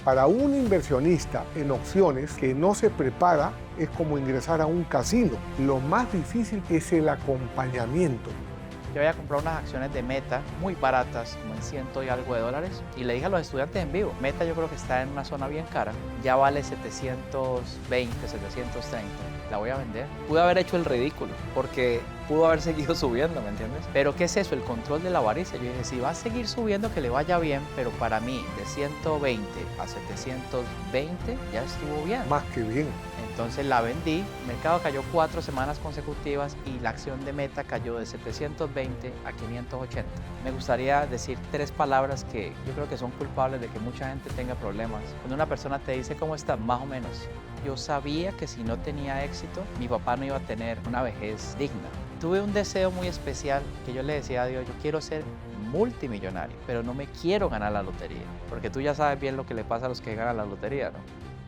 Para un inversionista en opciones que no se prepara es como ingresar a un casino. Lo más difícil es el acompañamiento. Yo había comprado unas acciones de Meta muy baratas, como en ciento y algo de dólares, y le dije a los estudiantes en vivo, Meta yo creo que está en una zona bien cara, ya vale 720, 730, la voy a vender. Pude haber hecho el ridículo, porque pudo haber seguido subiendo, ¿me entiendes? Pero ¿qué es eso? El control de la avaricia. Yo dije, si va a seguir subiendo, que le vaya bien, pero para mí, de 120 a 720, ya estuvo bien. Más que bien. Entonces la vendí, el mercado cayó 4 semanas consecutivas y la acción de Meta cayó de 720 a 580. Me gustaría decir 3 palabras que yo creo que son culpables de que mucha gente tenga problemas. Cuando una persona te dice cómo estás, más o menos. Yo sabía que si no tenía éxito, mi papá no iba a tener una vejez digna. Tuve un deseo muy especial que yo le decía a Dios, yo quiero ser multimillonario, pero no me quiero ganar la lotería. Porque tú ya sabes bien lo que le pasa a los que ganan la lotería, ¿no?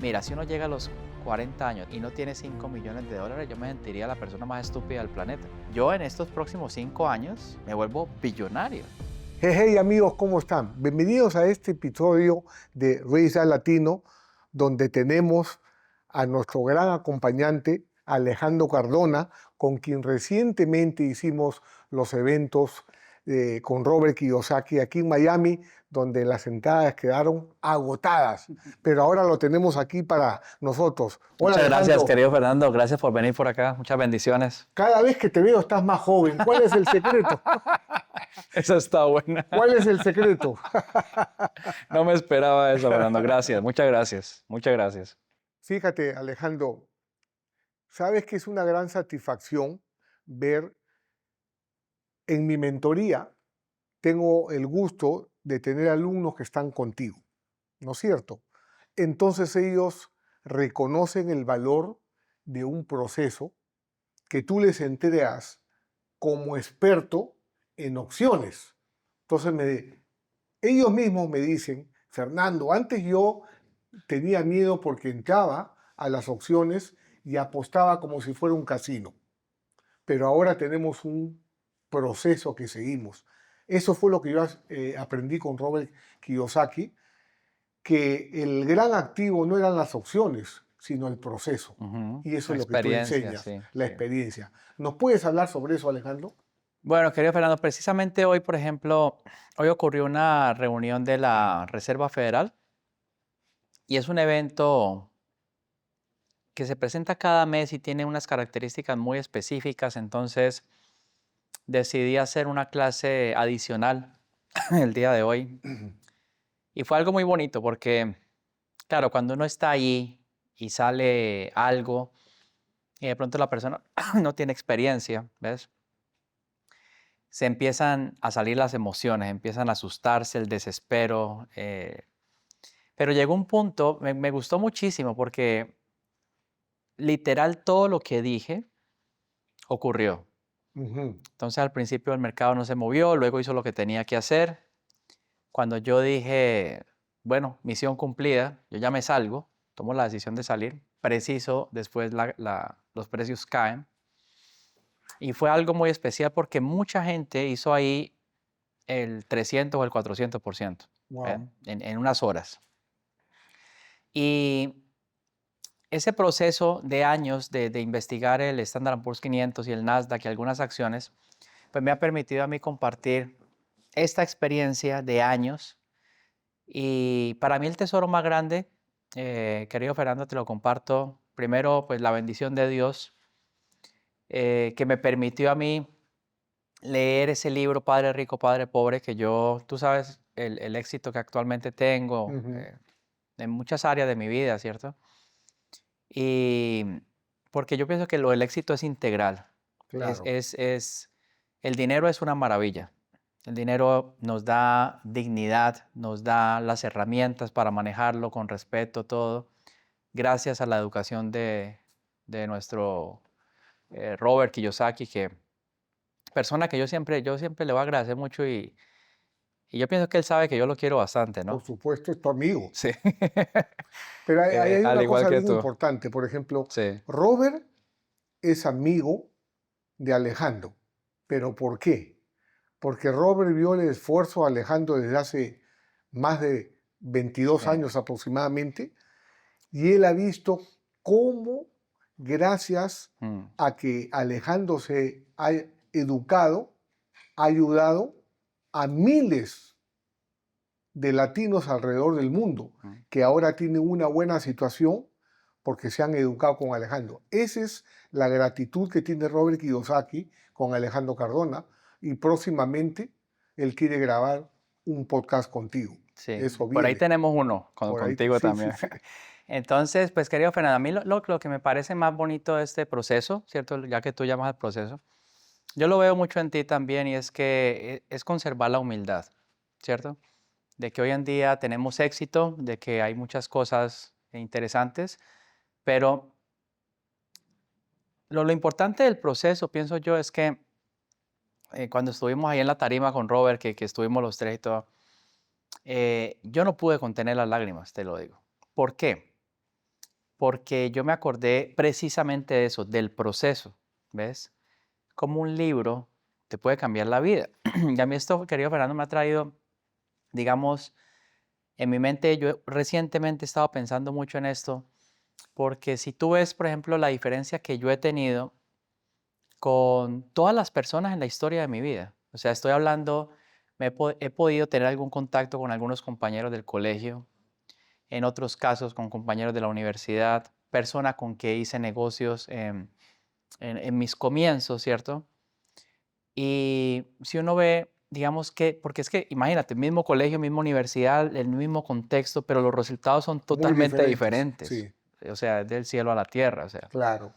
Mira, si uno llega a los 40 años y no tiene 5 millones de dólares, yo me sentiría la persona más estúpida del planeta. Yo en estos próximos 5 años me vuelvo billonario. Hey amigos, ¿cómo están? Bienvenidos a este episodio de Raise Latino, donde tenemos a nuestro gran acompañante, Alejandro Cardona, con quien recientemente hicimos los eventos con Robert Kiyosaki aquí en Miami, donde las entradas quedaron agotadas, pero ahora lo tenemos aquí para nosotros. Hola, muchas Alejandro. Gracias, querido Fernando. Gracias por venir por acá. Muchas bendiciones. Cada vez que te veo estás más joven. ¿Cuál es el secreto? Esa está buena. ¿Cuál es el secreto? No me esperaba eso, Fernando. Gracias, muchas gracias. Muchas gracias. Fíjate, Alejandro, sabes que es una gran satisfacción ver en mi mentoría, tengo el gusto de tener alumnos que están contigo, ¿no es cierto? Entonces ellos reconocen el valor de un proceso que tú les entregas como experto en opciones. Entonces ellos mismos me dicen, Fernando, antes yo tenía miedo porque entraba a las opciones y apostaba como si fuera un casino. Pero ahora tenemos un proceso que seguimos. Eso fue lo que yo aprendí con Robert Kiyosaki, que el gran activo no eran las opciones, sino el proceso. Y eso es lo que tú enseñas, la experiencia. ¿Nos puedes hablar sobre eso, Alejandro? Bueno, querido Fernando, precisamente hoy, por ejemplo, hoy ocurrió una reunión de la Reserva Federal y es un evento que se presenta cada mes y tiene unas características muy específicas, entonces decidí hacer una clase adicional el día de hoy y fue algo muy bonito porque, claro, cuando uno está ahí y sale algo y de pronto la persona no tiene experiencia, ¿ves? Se empiezan a salir las emociones, empiezan a asustarse, el desespero. Pero llegó un punto, me gustó muchísimo porque literal todo lo que dije ocurrió. Entonces al principio el mercado no se movió, luego hizo lo que tenía que hacer. Cuando yo dije, bueno, misión cumplida, yo ya me salgo, tomo la decisión de salir, preciso, después los precios caen. Y fue algo muy especial porque mucha gente hizo ahí el 300 o el 400%. Wow. En unas horas. Y ese proceso de años de investigar el Standard & Poor's 500 y el Nasdaq y algunas acciones, pues me ha permitido a mí compartir esta experiencia de años. Y para mí el tesoro más grande, querido Fernando, te lo comparto. Primero, pues la bendición de Dios, que me permitió a mí leer ese libro, Padre Rico, Padre Pobre, que yo, tú sabes, el éxito que actualmente tengo en muchas áreas de mi vida, ¿cierto? Y porque yo pienso que el éxito es integral. Claro. El dinero es una maravilla. El dinero nos da dignidad, nos da las herramientas para manejarlo con respeto, todo, gracias a la educación de nuestro Robert Kiyosaki, persona que yo siempre le voy a agradecer mucho y yo pienso que él sabe que yo lo quiero bastante, ¿no? Por supuesto, es tu amigo. Sí. Pero hay Al una igual cosa que bien tú. importante. Por ejemplo, Sí. Robert es amigo de Alejandro. ¿Pero por qué? Porque Robert vio el esfuerzo de Alejandro desde hace más de 22 Sí. años aproximadamente, y él ha visto cómo, gracias Mm, a que Alejandro se ha educado, ha ayudado a miles de latinos alrededor del mundo mm. que ahora tienen una buena situación porque se han educado con Alejandro. Esa es la gratitud que tiene Robert Kiyosaki con Alejandro Cardona, y próximamente él quiere grabar un podcast contigo. Sí, Eso por ahí viene. tenemos uno Por ahí, contigo sí, sí, también. sí. Entonces, pues querido Fernando, a mí lo que me parece más bonito de este proceso, ¿cierto? Ya que tú llamas al proceso, yo lo veo mucho en ti también y es que es conservar la humildad, ¿cierto? De que hoy en día tenemos éxito, de que hay muchas cosas interesantes, pero lo importante del proceso, pienso yo, es que cuando estuvimos ahí en la tarima con Robert, que estuvimos los tres y todo, yo no pude contener las lágrimas, te lo digo. ¿Por qué? Porque yo me acordé precisamente de eso, del proceso, ¿ves? Como un libro te puede cambiar la vida. Y a mí esto, querido Fernando, me ha traído, digamos, en mi mente, yo recientemente he estado pensando mucho en esto, porque si tú ves, por ejemplo, la diferencia que yo he tenido con todas las personas en la historia de mi vida, o sea, estoy hablando, he podido tener algún contacto con algunos compañeros del colegio, en otros casos con compañeros de la universidad, persona con que hice negocios en mis comienzos, ¿cierto? Y si uno ve, digamos que, porque es que imagínate, mismo colegio, misma universidad, el mismo contexto, pero los resultados son Muy totalmente diferentes, diferentes. sí, O sea, del cielo a la tierra, o sea. claro.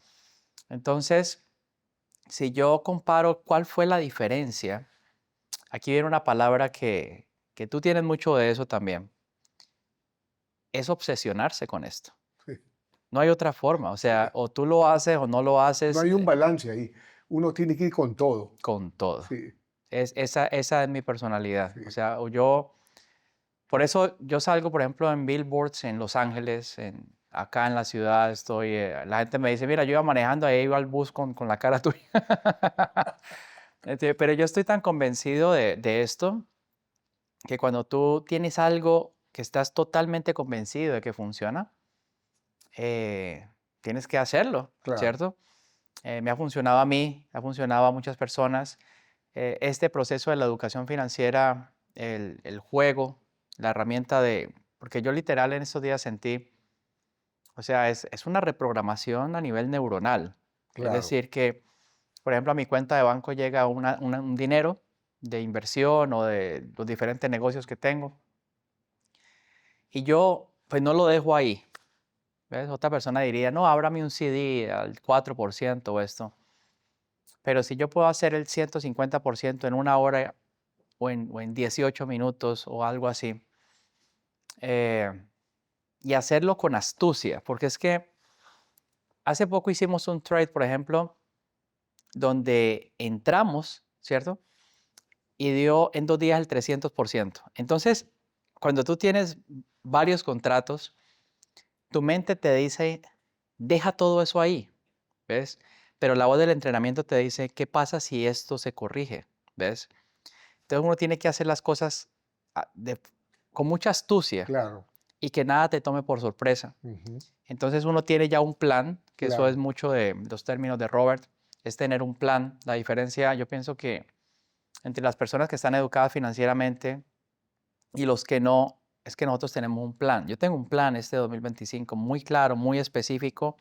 Entonces, si yo comparo cuál fue la diferencia, aquí viene una palabra que tú tienes mucho de eso también, es obsesionarse con esto. Sí, No hay otra forma, o sea, sí. o tú lo haces o no lo No haces hay un balance ahí. Uno tiene que ir con todo. con todo. Sí, Esa es mi personalidad. sí. O sea, o yo, por eso yo salgo, por ejemplo, en billboards en Los Ángeles, acá en la ciudad estoy, la gente me dice, mira, yo iba manejando, ahí iba al bus con la cara tuya. Pero yo estoy tan convencido de esto que cuando tú tienes algo que estás totalmente convencido de que funciona, eh, tienes que hacerlo, Claro, ¿cierto? Me ha funcionado a mí, ha funcionado a muchas personas. Este proceso de la educación financiera, el juego, la herramienta de, porque yo literal en estos días sentí, o sea, es una reprogramación a nivel neuronal. Es claro. decir, que, por ejemplo, a mi cuenta de banco llega un dinero de inversión o de los diferentes negocios que tengo y yo pues no lo dejo ahí. ¿Ves? Otra persona diría, no, ábrame un CD al 4% o esto. Pero si yo puedo hacer el 150% en una hora o en 18 minutos o algo así, eh, y hacerlo con astucia, porque es que hace poco hicimos un trade, por ejemplo, donde entramos, ¿cierto? Y dio en 2 días el 300%. Entonces, cuando tú tienes varios contratos, tu mente te dice, deja todo eso ahí, ¿ves? Pero la voz del entrenamiento te dice, ¿qué pasa si esto se corrige? ¿Ves? Entonces uno tiene que hacer las cosas con mucha astucia Claro. y que nada te tome por sorpresa. Ujú, Entonces uno tiene ya un plan, que eso es claro. mucho de los términos de Robert, es tener un plan. La diferencia, yo pienso que entre las personas que están educadas financieramente y los que no, es que nosotros tenemos un plan. Yo tengo un plan este 2025 muy claro, muy específico.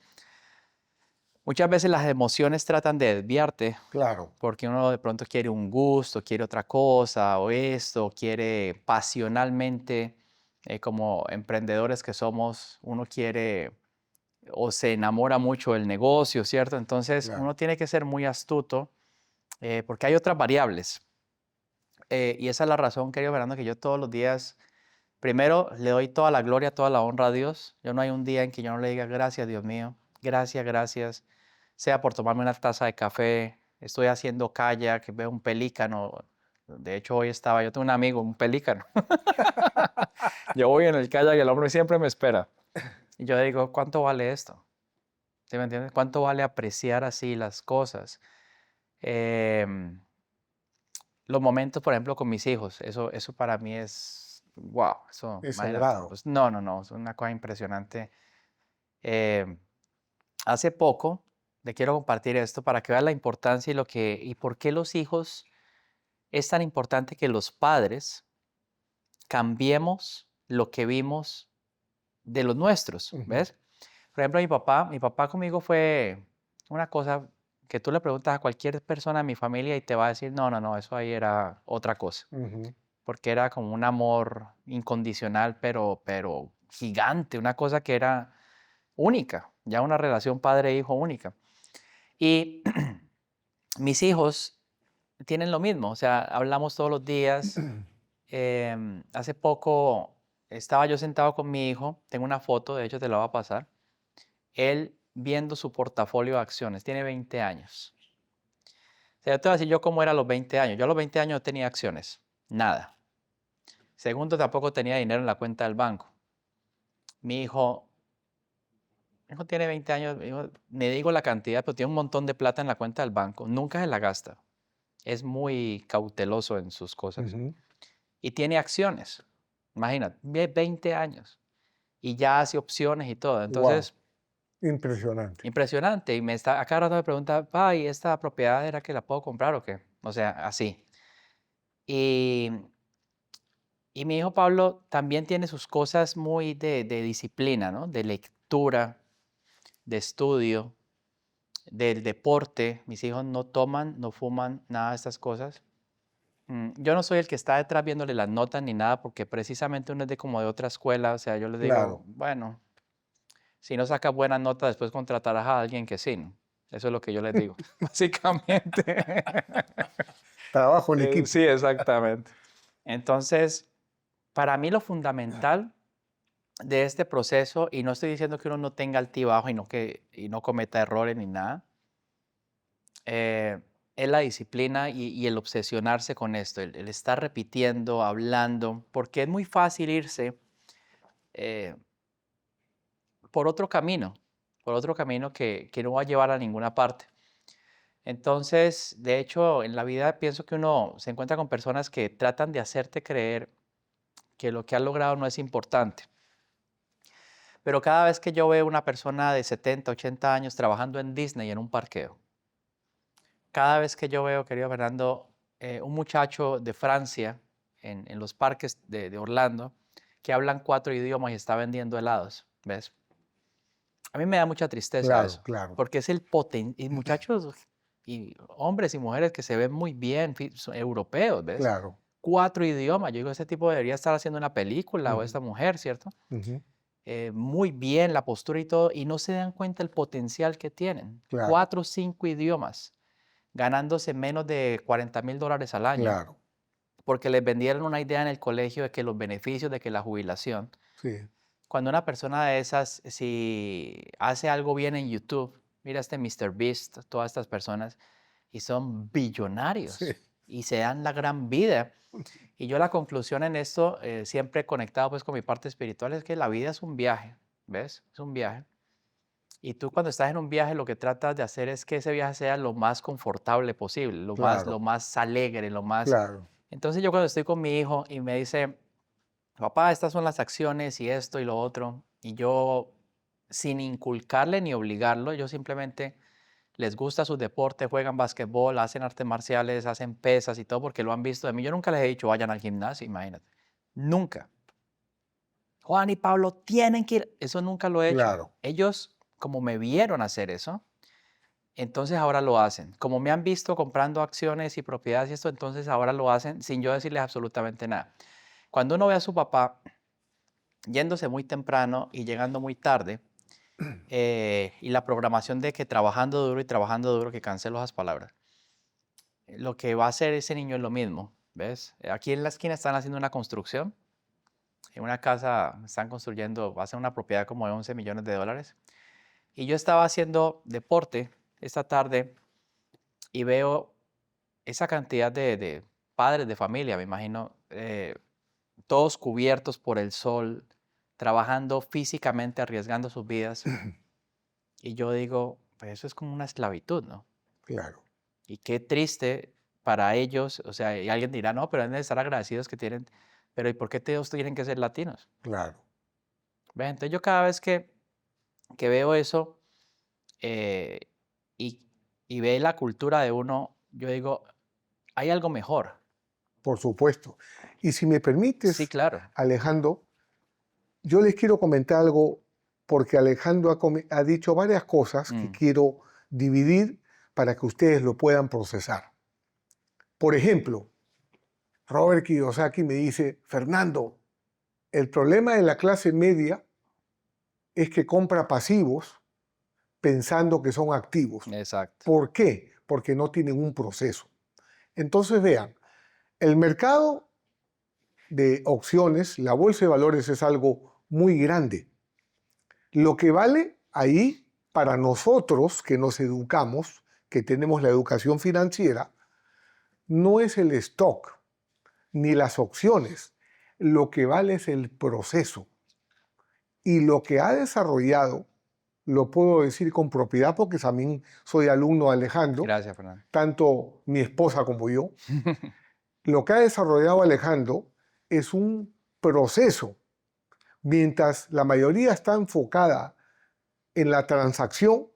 Muchas veces las emociones tratan de desviarte Claro. porque uno de pronto quiere un gusto, quiere otra cosa o esto, quiere pasionalmente, como emprendedores que somos, uno quiere o se enamora mucho del negocio, ¿cierto? Entonces Claro. uno tiene que ser muy astuto porque hay otras variables. Y esa es la razón, querido Fernando, que yo todos los días, primero le doy toda la gloria, toda la honra a Dios. Yo no hay un día en que yo no le diga gracias, Dios mío, gracias, gracias, sea por tomarme una taza de café, estoy haciendo kayak, veo un pelícano. De hecho, hoy estaba, yo tengo un amigo, un pelícano. Yo voy en el kayak y el hombre siempre me espera. Y yo digo, ¿cuánto vale esto? ¿Sí me entiendes? ¿Cuánto vale apreciar así las cosas? Em, los momentos, por ejemplo, con mis hijos, eso para mí es wow, eso, Es imagínate. sagrado. Pues, no, no, no, es una cosa impresionante. Eh, Hace poco, le quiero compartir esto para que vean la importancia y por qué los hijos es tan importante que los padres cambiemos lo que vimos de los nuestros, Ujú, ¿ves? Por ejemplo, mi papá conmigo fue una cosa que tú le preguntas a cualquier persona de mi familia y te va a decir, no, no, no, eso ahí era otra cosa, ujú. porque era como un amor incondicional, pero gigante, una cosa que era única, ya una relación padre-hijo única. Y mis hijos tienen lo mismo, o sea, hablamos todos los días. Hace poco estaba yo sentado con mi hijo, tengo una foto, de hecho te la voy a pasar, él viendo su portafolio de acciones, tiene 20 años. O sea, yo te voy a decir yo cómo era a los 20 años. Yo a los 20 años no tenía acciones, nada. Segundo, tampoco tenía dinero en la cuenta del banco. Mi hijo tiene 20 años, me digo la cantidad, pero tiene un montón de plata en la cuenta del banco, nunca se la gasta. Es muy cauteloso en sus cosas. Ujú. Y tiene acciones, imagínate, 20 años. Y ya hace opciones y todo. Wow, Entonces, impresionante. impresionante. Y a cada rato me pregunta, pa, ¿y esta propiedad era que la puedo comprar o qué? O sea, así. Y, y mi hijo Pablo también tiene sus cosas muy de disciplina, ¿no? De lectura, de estudio, del deporte. Mis hijos no toman, no fuman, nada de estas cosas. Yo no soy el que está detrás viéndole las notas ni nada, porque precisamente uno es de como de otra escuela. O sea, yo les digo, Claro, bueno, si no sacas buenas notas, después contratarás a alguien que sí, ¿no? Eso es lo que yo les digo, básicamente. trabajo en Sí, equipo. exactamente. Entonces, para mí lo fundamental de este proceso, y no estoy diciendo que uno no tenga altibajo y no cometa errores ni nada, es la disciplina y el obsesionarse con esto, el estar repitiendo, hablando, porque es muy fácil irse eh, por otro camino que no va a llevar a ninguna parte. Entonces, de hecho, en la vida pienso que uno se encuentra con personas que tratan de hacerte creer que lo que has logrado no es importante. Pero cada vez que yo veo una persona de 70, 80 años trabajando en Disney en un parqueo, cada vez que yo veo, querido Fernando, un muchacho de Francia en los parques de Orlando que hablan 4 idiomas y está vendiendo helados, ¿ves? A mí me da mucha tristeza Claro, eso, claro, porque es y muchachos y hombres y mujeres que se ven muy bien, son europeos, ¿ves? claro. 4 idiomas. Yo digo, ese tipo debería estar haciendo una película o Ujú, esta mujer, ¿cierto? ujú. Muy bien la postura y todo, y no se dan cuenta el potencial que tienen. Claro, 4 o 5 idiomas, ganándose menos de $40,000 al año, claro. porque les vendieron una idea en el colegio de que los beneficios de que la jubilación. Sí, Cuando una persona de esas, si hace algo bien en YouTube, mira este Beast, todas estas personas, y son sí. billonarios y se dan la gran vida. Y yo la conclusión en esto, siempre conectado pues con mi parte espiritual, es que la vida es un viaje, ¿ves? Es un viaje. Y tú cuando estás en un viaje lo que tratas de hacer es que ese viaje sea lo más confortable posible, lo Claro, más alegre, lo más... claro. Entonces yo cuando estoy con mi hijo y me dice, papá, estas son las acciones y esto y lo otro, y yo sin inculcarle ni obligarlo, yo simplemente les gusta su deporte, juegan basquetbol, hacen artes marciales, hacen pesas y todo porque lo han visto de mí. Yo nunca les he dicho vayan al gimnasio, imagínate. Nunca. Juan y Pablo tienen que ir. Eso nunca lo he hecho. Claro, Ellos, como me vieron hacer eso, entonces ahora lo hacen. Como me han visto comprando acciones y propiedades y esto, entonces ahora lo hacen sin yo decirles absolutamente nada. Cuando uno ve a su papá yéndose muy temprano y llegando muy tarde, y la programación de que trabajando duro, que cancelo esas palabras, lo que va a hacer ese niño es lo mismo, ¿ves? Aquí en la esquina están haciendo una construcción, en una casa están construyendo, va a ser una propiedad como de $11 millones. Y yo estaba haciendo deporte esta tarde y veo esa cantidad de padres de familia, me imagino, todos cubiertos por el sol, trabajando físicamente, arriesgando sus vidas. Y yo digo, pues eso es como una esclavitud, ¿no? claro. Y qué triste para ellos, o sea, y alguien dirá, no, pero deben de estar agradecidos que tienen pero ¿y por qué todos tienen que ser latinos? Claro. ¿Ves? Entonces yo cada vez que veo eso eh, y, y ve la cultura de uno, yo digo, hay algo mejor. Por supuesto. Y si me Sí, permites, claro. Alejandro, yo les quiero comentar algo porque Alejandro ha dicho varias cosas que Mm, quiero dividir para que ustedes lo puedan procesar. Por ejemplo, Robert Kiyosaki me dice, Fernando, el problema de la clase media es que compra pasivos pensando que son activos. exacto. ¿Por qué? Porque no tienen un proceso. Entonces vean, el mercado de opciones, la bolsa de valores es algo muy grande. Lo que vale ahí para nosotros que nos educamos, que tenemos la educación financiera, no es el stock ni las opciones. Lo que vale es el proceso. Y lo que ha desarrollado, lo puedo decir con propiedad porque también soy alumno de Alejandro, Gracias, Fernando. tanto mi esposa como yo, lo que ha desarrollado Alejandro es un proceso. Mientras la mayoría está enfocada en la transacción,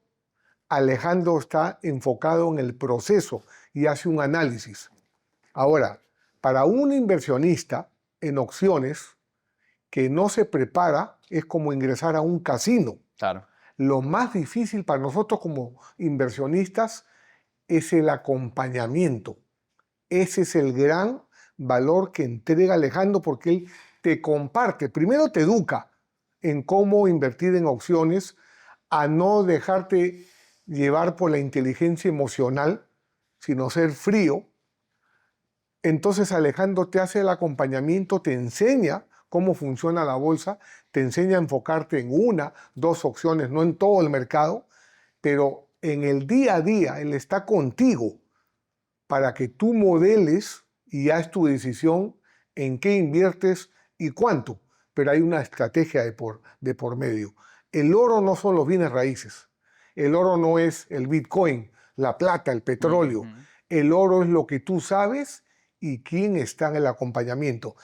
Alejandro está enfocado en el proceso y hace un análisis. Ahora, para un inversionista en opciones que no se prepara, es como ingresar a un casino. Claro. Lo más difícil para nosotros como inversionistas es el acompañamiento. Ese es el gran valor que entrega Alejandro porque él te comparte, primero te educa en cómo invertir en opciones, a no dejarte llevar por la inteligencia emocional, sino ser frío. Entonces Alejandro te hace el acompañamiento, te enseña cómo funciona la bolsa, te enseña a enfocarte en una, dos opciones, no en todo el mercado, pero en el día a día él está contigo para que tú modeles y haz tu decisión en qué inviertes y cuánto. Pero hay una estrategia de por medio. El oro no son los bienes raíces. El oro no es el Bitcoin, la plata, el petróleo. Ujú. El oro es lo que tú sabes y quién está en el acompañamiento.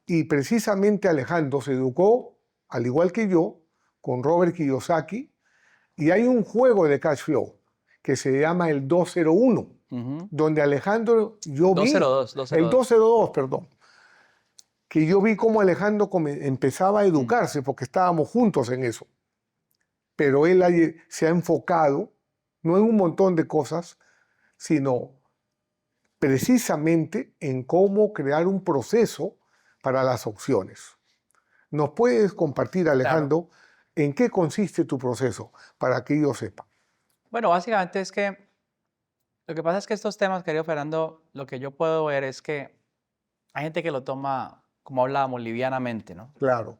Y precisamente Alejandro se educó, al igual que yo, con Robert Kiyosaki, y hay un juego de cash flow que se llama el 201, Ujú. donde Alejandro, yo vi, 202, el 202. 202, perdón, que yo vi cómo Alejandro empezaba a Mm, educarse porque estábamos juntos en eso. Pero él se ha enfocado no en un montón de cosas, sino precisamente en cómo crear un proceso para las opciones. ¿Nos puedes compartir, claro. Alejandro, en qué consiste tu proceso para que yo sepa? Bueno, básicamente es que lo que pasa es que estos temas, querido Fernando, lo que yo puedo ver es que hay gente que lo toma, como hablábamos, livianamente, ¿no? Claro.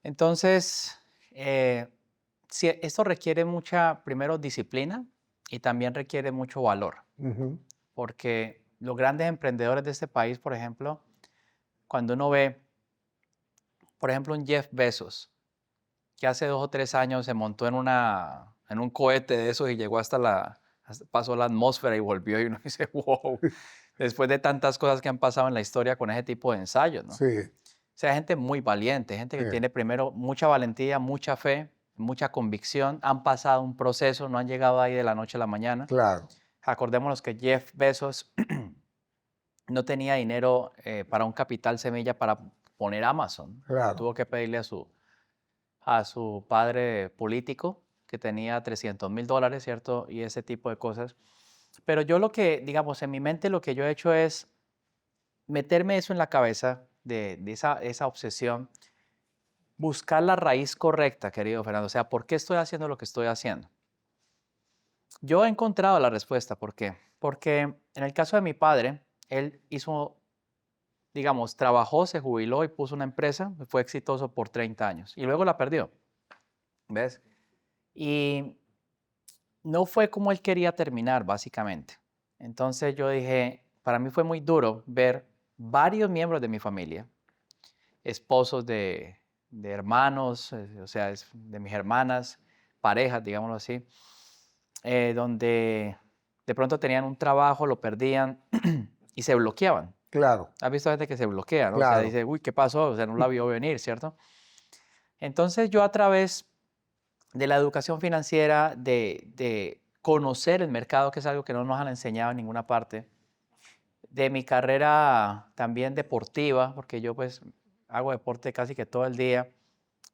Entonces, sí, esto requiere mucha, primero, disciplina y también requiere mucho valor, Ujú. porque los grandes emprendedores de este país, por ejemplo, cuando uno ve, por ejemplo, un Jeff Bezos, que hace 2 o 3 años se montó en un cohete de esos y llegó pasó la atmósfera y volvió y uno dice, wow, después de tantas cosas que han pasado en la historia con ese tipo de ensayos, ¿no? Sí, O sea, gente muy valiente, gente sí, que tiene primero mucha valentía, mucha fe, mucha convicción, han pasado un proceso, no han llegado ahí de la noche a la mañana. claro, Acordémonos que Jeff Bezos no tenía dinero para un capital semilla para poner Amazon. claro, Tuvo que pedirle a su padre político, que tenía $300,000, ¿cierto? Y ese tipo de cosas. Pero yo lo que, digamos, en mi mente lo que yo he hecho es meterme eso en la cabeza de esa obsesión, buscar la raíz correcta, querido Fernando. O sea, ¿por qué estoy haciendo lo que estoy haciendo? Yo he encontrado la respuesta. ¿Por qué? Porque en el caso de mi padre, él hizo, digamos, trabajó, se jubiló y puso una empresa, fue exitoso por 30 años y luego la perdió. ¿Ves? Y no fue como él quería terminar, básicamente. Entonces yo dije, para mí fue muy duro ver varios miembros de mi familia, esposos de hermanos, o sea, de mis hermanas, parejas, digámoslo así, donde de pronto tenían un trabajo, lo perdían y se bloqueaban. Claro, Has visto gente que se bloquea, ¿no? O sea, claro. dice, uy, ¿qué pasó? O sea, no la vio venir, ¿cierto? Entonces yo a través de la educación financiera, de conocer el mercado, que es algo que no nos han enseñado en ninguna parte, de mi carrera también deportiva, porque yo pues hago deporte casi que todo el día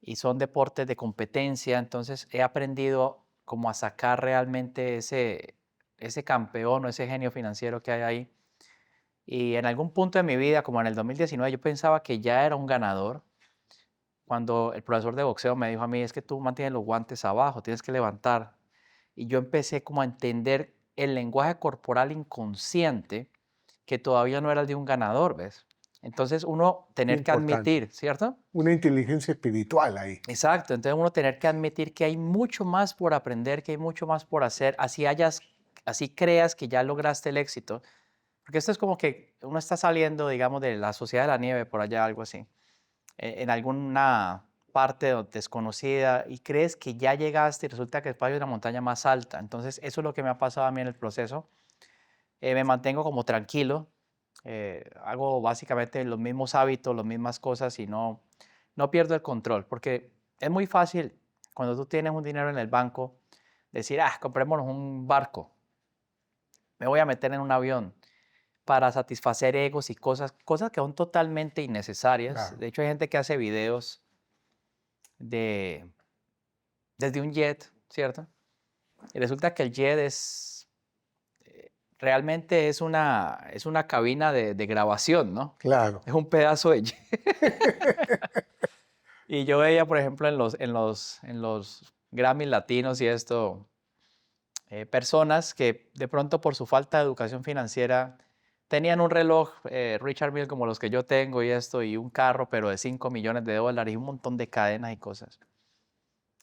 y son deportes de competencia, entonces he aprendido como a sacar realmente ese campeón o ese genio financiero que hay ahí. Y en algún punto de mi vida, como en el 2019, yo pensaba que ya era un ganador. Cuando el profesor de boxeo me dijo a mí, es que tú mantienes los guantes abajo, tienes que levantar. Y yo empecé como a entender el lenguaje corporal inconsciente que todavía no era el de un ganador, ¿ves? Entonces uno Qué tener que importante. admitir, ¿cierto? Una inteligencia espiritual ahí. Exacto, entonces uno tener que admitir que hay mucho más por aprender, que hay mucho más por hacer, así creas que ya lograste el éxito. Porque esto es como que uno está saliendo, digamos, de la sociedad de la nieve, por allá, algo así, en alguna parte desconocida y crees que ya llegaste y resulta que después hay una montaña más alta. Entonces, eso es lo que me ha pasado a mí en el proceso. Me mantengo como tranquilo, hago básicamente los mismos hábitos, las mismas cosas y no pierdo el control, porque es muy fácil cuando tú tienes un dinero en el banco decir, comprémonos un barco, me voy a meter en un avión para satisfacer egos y cosas que son totalmente innecesarias. Claro. De hecho, hay gente que hace videos de, desde un jet, ¿cierto? Y resulta que el jet realmente es una cabina de grabación, ¿no? Claro. Es un pedazo de jet. Y yo veía, por ejemplo, en los Grammy latinos y esto, personas que de pronto por su falta de educación financiera tenían un reloj Richard Mille como los que yo tengo y esto, y un carro, pero de 5 millones de dólares y un montón de cadenas y cosas.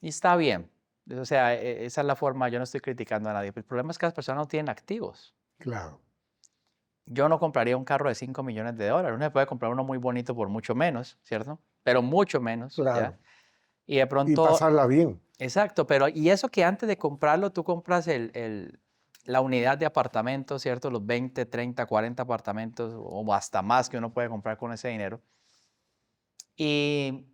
Y está bien. O sea, esa es la forma, yo no estoy criticando a nadie. Pero el problema es que las personas no tienen activos. Claro. Yo no compraría un carro de 5 millones de dólares. Uno se puede comprar uno muy bonito por mucho menos, ¿cierto? Pero mucho menos, ¿ya? Claro. Y de Y pronto, pasarla bien. exacto, pero y eso que antes de comprarlo tú compras la unidad de apartamentos, ¿cierto? Los 20, 30, 40 apartamentos o hasta más que uno puede comprar con ese dinero. Y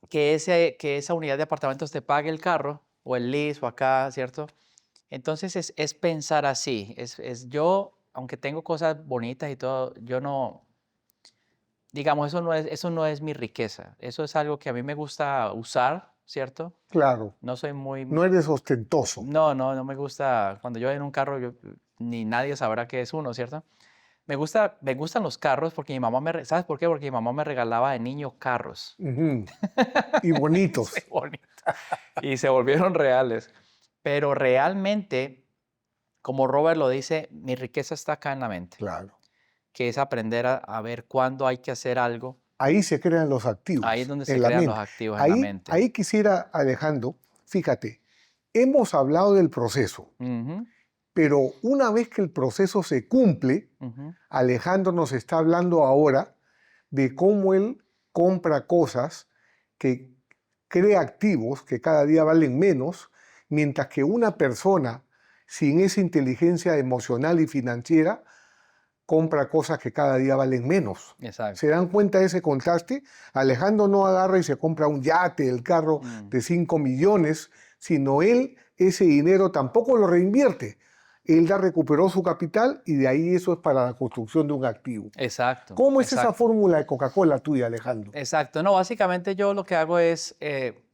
que esa unidad de apartamentos te pague el carro o el lease o acá, ¿cierto? Entonces es pensar así, yo, aunque tengo cosas bonitas y todo, yo no, digamos, eso no es mi riqueza, eso es algo que a mí me gusta usar, ¿cierto? Claro. No soy muy, No eres ostentoso. no me gusta, cuando yo en un carro, ni nadie sabrá qué es uno, ¿cierto? Me gustan los carros porque mi mamá ¿sabes por qué? Porque mi mamá me regalaba de niño carros. Ujú. Y Sí, bonitos. bonito. Y se volvieron reales. Pero realmente, como Robert lo dice, mi riqueza está acá en la mente, Claro. que es aprender a ver cuándo hay que hacer algo. Ahí se crean los Ahí es activos, donde se en la crean los mente. activos en la Ahí, mente. ahí quisiera, Alejandro, fíjate, hemos hablado del proceso, Ujú, pero una vez que el proceso se cumple, ujú, Alejandro nos está hablando ahora de cómo él compra cosas que crea activos que cada día valen menos, mientras que una persona sin esa inteligencia emocional y financiera compra cosas que cada día valen menos. ¿Se exacto. dan cuenta de ese contraste? Alejandro no agarra y se compra un yate, el carro Mm, de 5 millones, sino él ese dinero tampoco lo reinvierte. Él ya recuperó su capital y de ahí eso es para la construcción de un activo. exacto, ¿Cómo es esa exacto. fórmula de Coca-Cola tuya, Alejandro? Exacto. No, básicamente yo lo que hago es,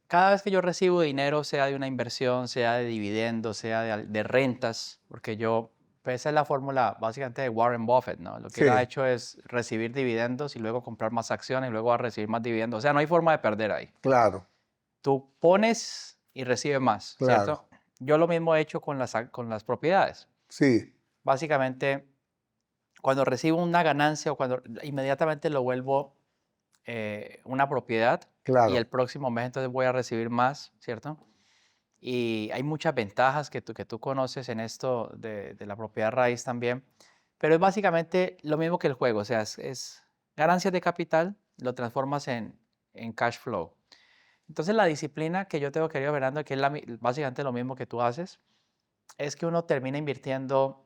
cada vez que yo recibo dinero, sea de una inversión, sea de dividendos, sea de rentas, porque pues esa es la fórmula básicamente de Warren Buffett, ¿no? Lo que él ha Sí, hecho es recibir dividendos y luego comprar más acciones y luego a recibir más dividendos. O sea, no hay forma de perder ahí. claro, Tú pones y recibes más, claro, ¿cierto? Yo lo mismo he hecho con las propiedades. sí, Básicamente, cuando recibo una ganancia o cuando inmediatamente lo vuelvo una propiedad y el claro, próximo mes entonces voy a recibir más, ¿cierto? Y hay muchas ventajas que tú conoces en esto de la propiedad raíz también, pero es básicamente lo mismo que el juego, o sea, es ganancias de capital, lo transformas en cash flow. Entonces la disciplina que yo tengo querido, Fernando, que es básicamente lo mismo que tú haces, es que uno termina invirtiendo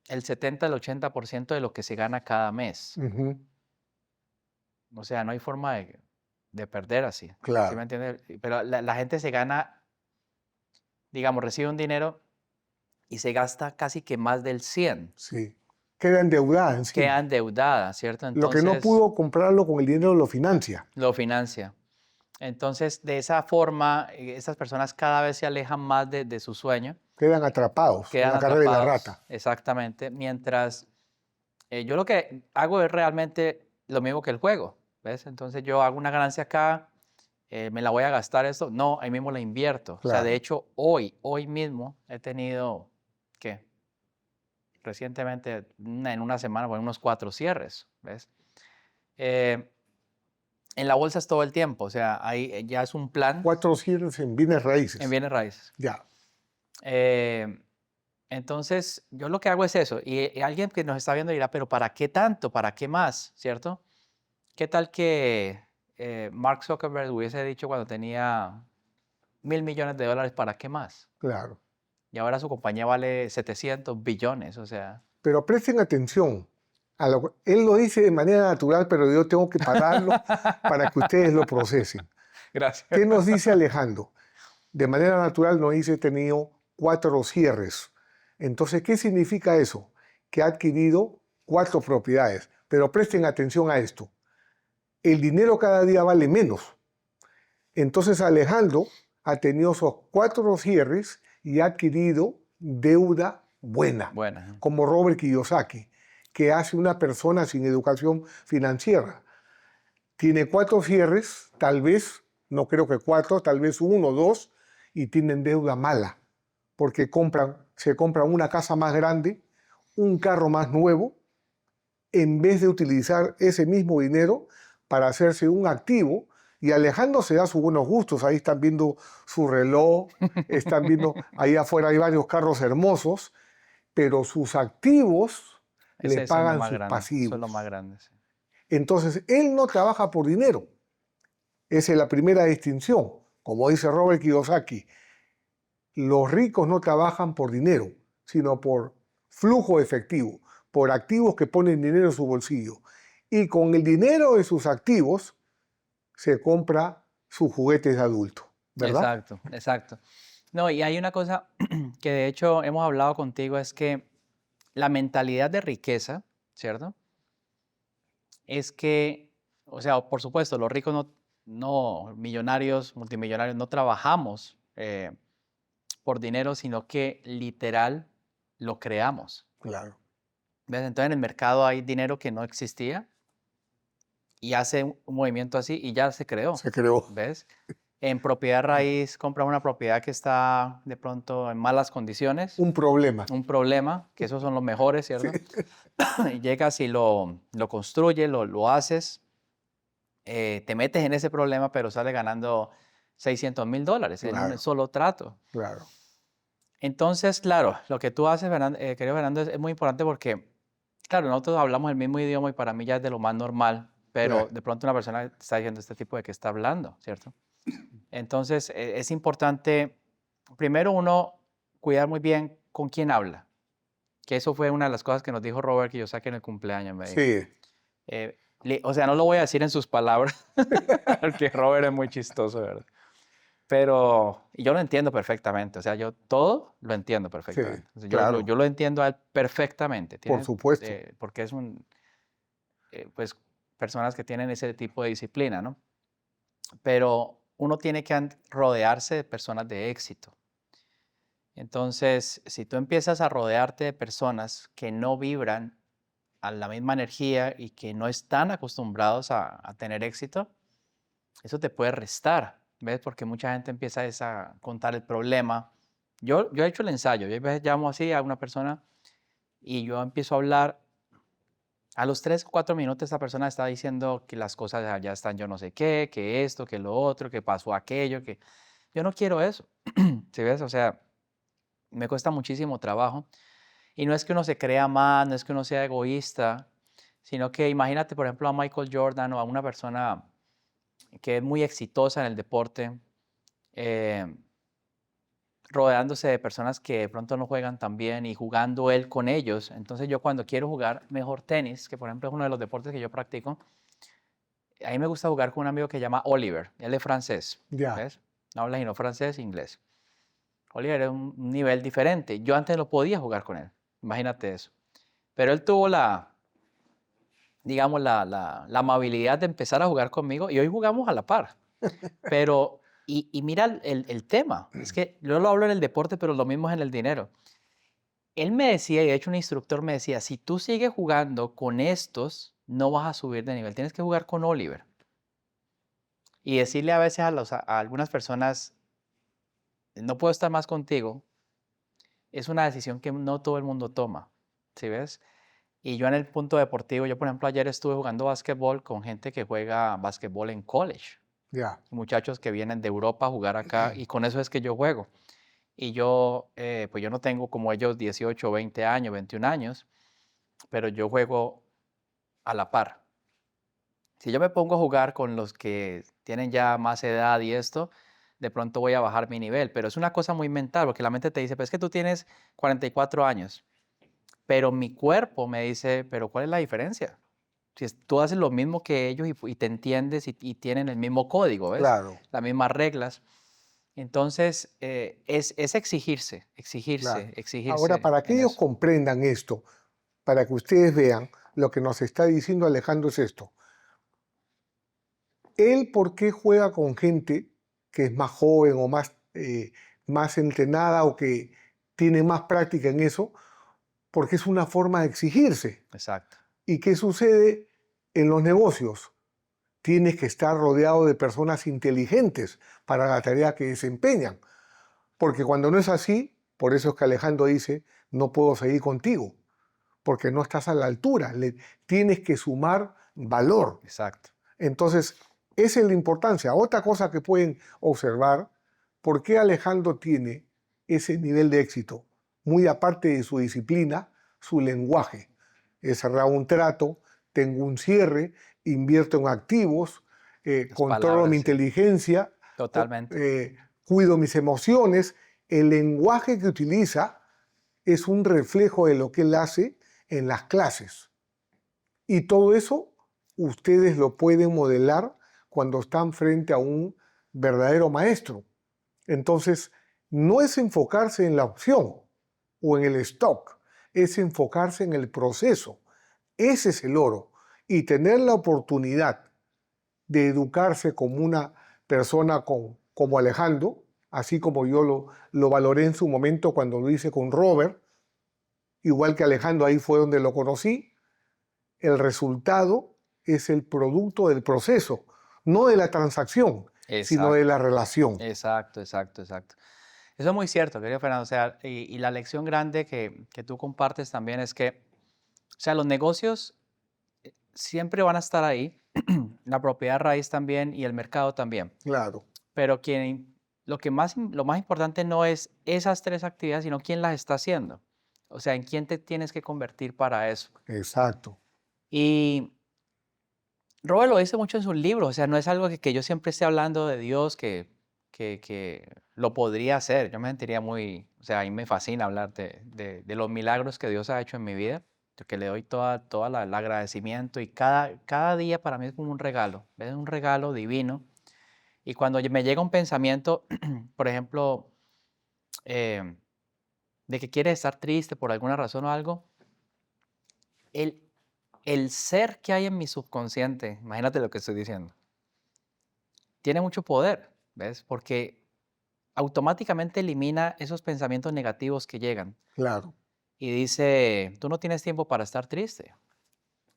el 70 al 80% de lo que se gana cada mes. Ujú, O sea, no hay forma de perder así. ¿Sí me claro, entiendes? Pero la gente se gana, digamos, recibe un dinero y se gasta casi que más del 100. sí. Queda endeudada Queda encima. endeudada, ¿cierto? Lo que no Entonces, pudo comprarlo con el dinero lo financia. lo financia. Entonces, de esa forma, esas personas cada vez se alejan más de su sueño, Quedan atrapados en quedan la carrera de la atrapados, rata. exactamente, mientras yo lo que hago es realmente lo mismo que el juego, ¿ves? Entonces yo hago una ganancia acá, me la voy a gastar esto, no, ahí mismo la invierto. O sea, de Claro. hecho, hoy mismo he tenido, ¿qué? Recientemente, en una semana, bueno, unos 4 cierres, ¿ves? Eh, en la bolsa es todo el tiempo, o sea, ahí ya es un plan 4 cierres en bienes en raíces. bienes raíces. Ya, Eh, entonces, yo lo que hago es eso, y alguien que nos está viendo dirá, pero ¿para qué tanto? ¿Para qué más? ¿Cierto? ¿Qué tal que Mark Zuckerberg hubiese dicho cuando tenía $1.000 millones, ¿para qué más? claro. Y ahora su compañía vale 700 billones, o sea, Pero presten atención. Él lo dice de manera natural, pero yo tengo que pararlo para que ustedes lo procesen. gracias. ¿Qué nos dice Alejandro? De manera natural nos dice he tenido 4 cierres. Entonces, ¿qué significa eso? Que ha adquirido 4 propiedades. Pero presten atención a esto. El dinero cada día vale menos. Entonces Alejandro ha tenido esos 4 cierres y ha adquirido deuda buena, Buena. como Robert Kiyosaki, que hace una persona sin educación financiera. Tiene 4 cierres, tal vez, no creo que 4, tal vez 1 o 2, y tienen deuda mala, porque se compran una casa más grande, un carro más nuevo, en vez de utilizar ese mismo dinero para hacerse un activo. Y Alejandro se da sus buenos gustos. Ahí están viendo su reloj, están viendo, ahí afuera hay varios carros hermosos, pero sus activos le Eso es lo pagan más sus grande, eso es lo más pasivos. grande. Sí. Entonces, él no trabaja por dinero. Esa es la primera distinción. Como dice Robert Kiyosaki, los ricos no trabajan por dinero, sino por flujo efectivo, por activos que ponen dinero en su bolsillo. Y con el dinero de sus activos se compra sus juguetes de adulto, ¿verdad? Exacto, exacto. No, y hay una cosa que de hecho hemos hablado contigo, es que la mentalidad de riqueza, ¿cierto? Es que, o sea, por supuesto, los ricos no millonarios, multimillonarios, no trabajamos por dinero, sino que literal lo creamos. Claro, ¿Ves? Entonces en el mercado hay dinero que no existía y hace un movimiento así y ya se creó. se creó ¿Ves? En propiedad raíz, compras una propiedad que está de pronto en malas condiciones, un problema. un problema, que esos son los mejores, Sí, ¿cierto? Y llegas y lo construyes, lo haces, te metes en ese problema, pero sales ganando $600.000 en un claro, solo trato. claro. Entonces, claro, lo que tú haces, querido Fernando, es muy importante porque, claro, nosotros hablamos el mismo idioma y para mí ya es de lo más normal, pero de pronto una persona está diciendo este tipo de que está hablando, ¿cierto? Entonces, es importante, primero uno, cuidar muy bien con quién habla, que eso fue una de las cosas que nos dijo Robert que yo saqué en el cumpleaños, me dijo. Sí, O sea, no lo voy a decir en sus palabras, porque Robert es muy chistoso, ¿verdad? Pero yo lo entiendo perfectamente, o sea, yo todo lo entiendo sí, perfectamente. O sea, claro, yo lo entiendo a él perfectamente, por supuesto. porque es pues, personas que tienen ese tipo de disciplina, ¿no? Pero uno tiene que rodearse de personas de éxito. Entonces, si tú empiezas a rodearte de personas que no vibran a la misma energía y que no están acostumbrados a tener éxito, eso te puede restar, ¿ves? Porque mucha gente empieza a contar el problema. Yo he hecho el ensayo, yo a veces llamo así a una persona y yo empiezo a hablar. A los 3 o 4 minutos esta persona está diciendo que las cosas allá están yo no sé qué, que esto, que lo otro, que pasó aquello, que yo no quiero eso. ¿Sí ves? O sea, me cuesta muchísimo trabajo. Y no es que uno se crea más, no es que uno sea egoísta, sino que imagínate, por ejemplo, a Michael Jordan o a una persona que es muy exitosa en el deporte. eh, rodeándose de personas que de pronto no juegan tan bien y jugando él con ellos. Entonces yo cuando quiero jugar mejor tenis, que por ejemplo es uno de los deportes que yo practico, a mí me gusta jugar con un amigo que se llama Oliver. Él es francés, Ya, ¿ves? No habla sino francés e inglés. Oliver es un nivel diferente. Yo antes no podía jugar con él, imagínate eso. Pero él tuvo digamos, la amabilidad de empezar a jugar conmigo y hoy jugamos a la par. Pero, y mira el tema, es que yo lo hablo en el deporte, pero lo mismo es en el dinero. Él me decía, y de hecho un instructor me decía, si tú sigues jugando con estos, no vas a subir de nivel, tienes que jugar con Oliver. Y decirle a veces a algunas personas, no puedo estar más contigo, es una decisión que no todo el mundo toma, ¿sí ves? Y yo en el punto deportivo, yo por ejemplo ayer estuve jugando básquetbol con gente que juega básquetbol en college, ya, muchachos que vienen de Europa a jugar acá y con eso es que yo juego. Y yo, pues yo no tengo como ellos 18, 20 años, 21 años, pero yo juego a la par. Si yo me pongo a jugar con los que tienen ya más edad y esto, de pronto voy a bajar mi nivel, pero es una cosa muy mental, porque la mente te dice, pues es que tú tienes 44 años, pero mi cuerpo me dice, pero ¿cuál es la diferencia? Si tú haces lo mismo que ellos y te entiendes y tienen el mismo código, ¿ves? claro, Las mismas reglas. Entonces, es exigirse, claro. exigirse, Ahora, exigirse para que en ellos eso. comprendan esto, para que ustedes vean, lo que nos está diciendo Alejandro es esto. Él, ¿por qué juega con gente que es más joven o más entrenada o que tiene más práctica en eso? Porque es una forma de exigirse. Exacto, ¿Y qué sucede en los negocios? Tienes que estar rodeado de personas inteligentes para la tarea que desempeñan. Porque cuando no es así, por eso es que Alejandro dice, no puedo seguir contigo, porque no estás a la altura, le tienes que sumar valor. exacto. Entonces, esa es la importancia. Otra cosa que pueden observar, ¿por qué Alejandro tiene ese nivel de éxito? Muy aparte de su disciplina, su lenguaje. He cerrado un trato, tengo un cierre, invierto en activos, Las controlo mi palabras, sí, inteligencia, totalmente. cuido mis emociones. El lenguaje que utiliza es un reflejo de lo que él hace en las clases. Y todo eso ustedes lo pueden modelar cuando están frente a un verdadero maestro. Entonces, no es enfocarse en la opción o en el stock, es enfocarse en el proceso. Ese es el oro. Y tener la oportunidad de educarse como una persona como Alejandro, así como yo lo valoré en su momento cuando lo hice con Robert, igual que Alejandro, ahí fue donde lo conocí. El resultado es el producto del proceso, no de la transacción, sino de Exacto, la relación. exacto, exacto, exacto. Eso es muy cierto, querido Fernando. O sea, y la lección grande que tú compartes también es que, o sea, los negocios siempre van a estar ahí, la propiedad raíz también y el mercado también. Claro, Pero lo más importante no es esas tres actividades, sino quién las está haciendo. O sea, en quién te tienes que convertir para eso. exacto. Y Robert lo dice mucho en sus libros, o sea, no es algo que yo siempre esté hablando de Dios, que lo podría hacer. Yo me sentiría muy, o sea, a mí me fascina hablar de los milagros que Dios ha hecho en mi vida, que le doy toda el agradecimiento y cada día para mí es como un regalo, es un regalo divino. Y cuando me llega un pensamiento, por ejemplo, eh, de que quieres estar triste por alguna razón o algo, el, el ser que hay en mi subconsciente, imagínate lo que estoy diciendo, tiene mucho poder, ¿ves? Porque automáticamente elimina esos pensamientos negativos que llegan Claro, y dice, tú no tienes tiempo para estar triste,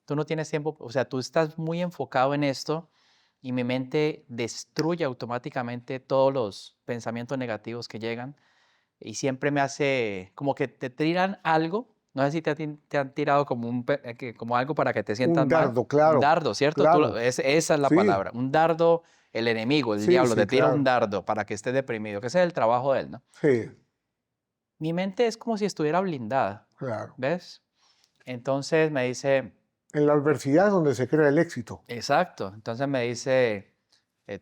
tú no tienes tiempo, o sea, tú estás muy enfocado en esto y mi mente destruye automáticamente todos los pensamientos negativos que llegan y siempre me hace como que te tiran algo. No sé si te han tirado como, como algo para que te sientas un mal. dardo, Un claro, dardo, ¿cierto? claro. Esa es la Sí, palabra. Un dardo, el enemigo, el sí, diablo, sí, te tira un claro. dardo para que estés deprimido, que ese es el trabajo de él, ¿no? Sí, Mi mente es como si estuviera blindada, claro. ¿ves? Entonces me dice, En la adversidad es donde se crea el éxito. exacto. Entonces me dice,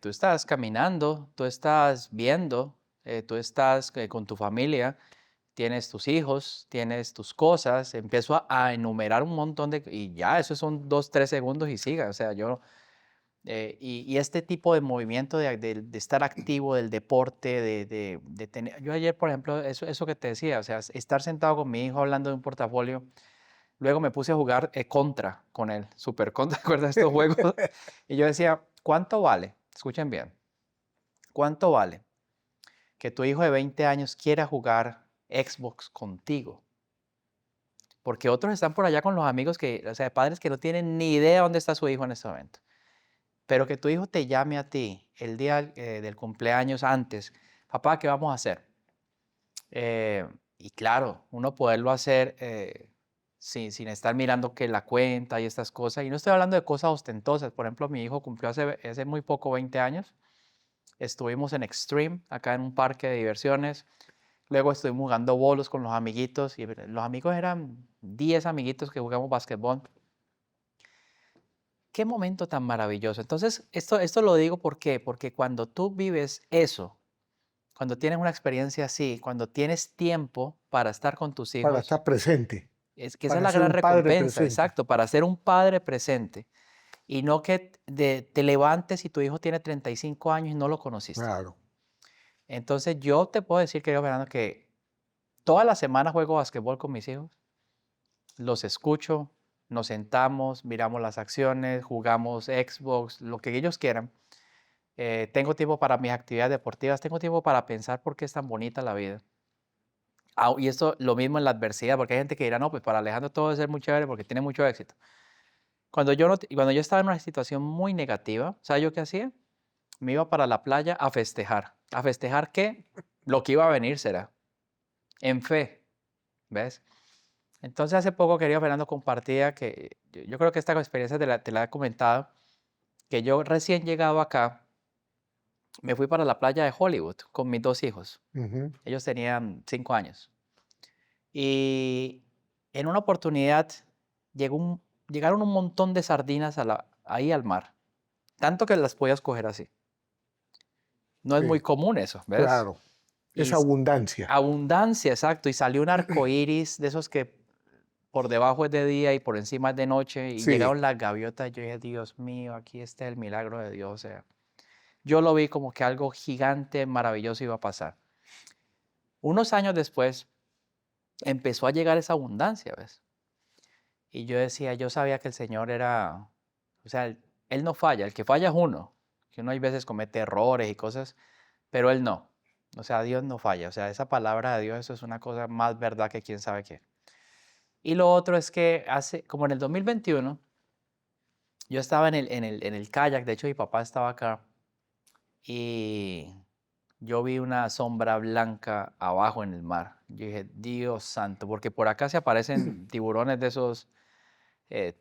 tú estás caminando, tú estás viendo, tú estás con tu familia, tienes tus hijos, tienes tus cosas, empiezo a enumerar un montón y ya, eso son 2, 3 segundos y siga, o sea, y este tipo de movimiento de estar activo, del deporte, de tener, yo ayer, por ejemplo, eso que te decía, o sea, estar sentado con mi hijo hablando de un portafolio. Luego me puse a jugar contra con él, super contra, ¿te acuerdas de estos juegos? Y yo decía, ¿cuánto vale? Escuchen bien, ¿cuánto vale que tu hijo de 20 años quiera jugar Xbox contigo? Porque otros están por allá con los amigos o sea, padres que no tienen ni idea dónde está su hijo en este momento. Pero que tu hijo te llame a ti el día del cumpleaños antes, papá, ¿qué vamos a hacer? Y claro, uno poderlo hacer sin estar mirando que la cuenta y estas cosas. Y no estoy hablando de cosas ostentosas. Por ejemplo, mi hijo cumplió hace muy poco, 20 años. Estuvimos en Extreme, acá en un parque de diversiones. Luego estuvimos jugando bolos con los amiguitos. Y los amigos eran 10 amiguitos que jugamos basquetbol. Qué momento tan maravilloso. Entonces, esto lo digo ¿por qué? Porque cuando tú vives eso, cuando tienes una experiencia así, cuando tienes tiempo para estar con tus para hijos, estar presente, es que esa es para la ser gran un padre recompensa, presente. exacto, para ser un padre presente y no que te levantes y tu hijo tiene 35 años y no lo conociste. Claro. Entonces yo te puedo decir, querido Fernando, que toda la semana juego basquetbol con mis hijos, los escucho, nos sentamos, miramos las acciones, jugamos Xbox, lo que ellos quieran. Tengo tiempo para mis actividades deportivas, tengo tiempo para pensar por qué es tan bonita la vida. Y esto lo mismo en la adversidad, porque hay gente que dirá, no, pues para Alejandro todo debe ser muy chévere porque tiene mucho éxito. Cuando yo estaba en una situación muy negativa, ¿sabes yo qué hacía? Me iba para la playa a festejar. ¿A festejar qué? Lo que iba a venir será. En fe, ¿ves? Entonces hace poco, querido Fernando, compartía que yo creo que esta experiencia te la he comentado, que yo recién llegado acá, me fui para la playa de Hollywood con mis 2 hijos. Ujú. Ellos tenían 5 años. Y en una oportunidad llegaron un montón de sardinas ahí al mar, tanto que las podías coger así. No es muy Sí, común eso, ¿ves? claro. Y Es abundancia. abundancia, exacto. Y salió un arco iris de esos que por debajo es de día y por encima es de noche. Y Sí, llegaron las gaviotas. Yo dije, Dios mío, aquí está el milagro de Dios. O sea, yo lo vi como que algo gigante, maravilloso iba a pasar. Unos años después empezó a llegar esa abundancia, ¿ves? Y yo decía, yo sabía que el Señor era, o sea, Él no falla, el que falla es uno, que uno hay veces comete errores y cosas, pero Él no. O sea, Dios no falla, o sea, esa palabra de Dios, eso es una cosa más verdad que quién sabe qué. Y lo otro es que como en el 2021, yo estaba en el kayak, de hecho mi papá estaba acá, y yo vi una sombra blanca abajo en el mar. Yo dije, Dios santo, porque por acá se aparecen tiburones de esos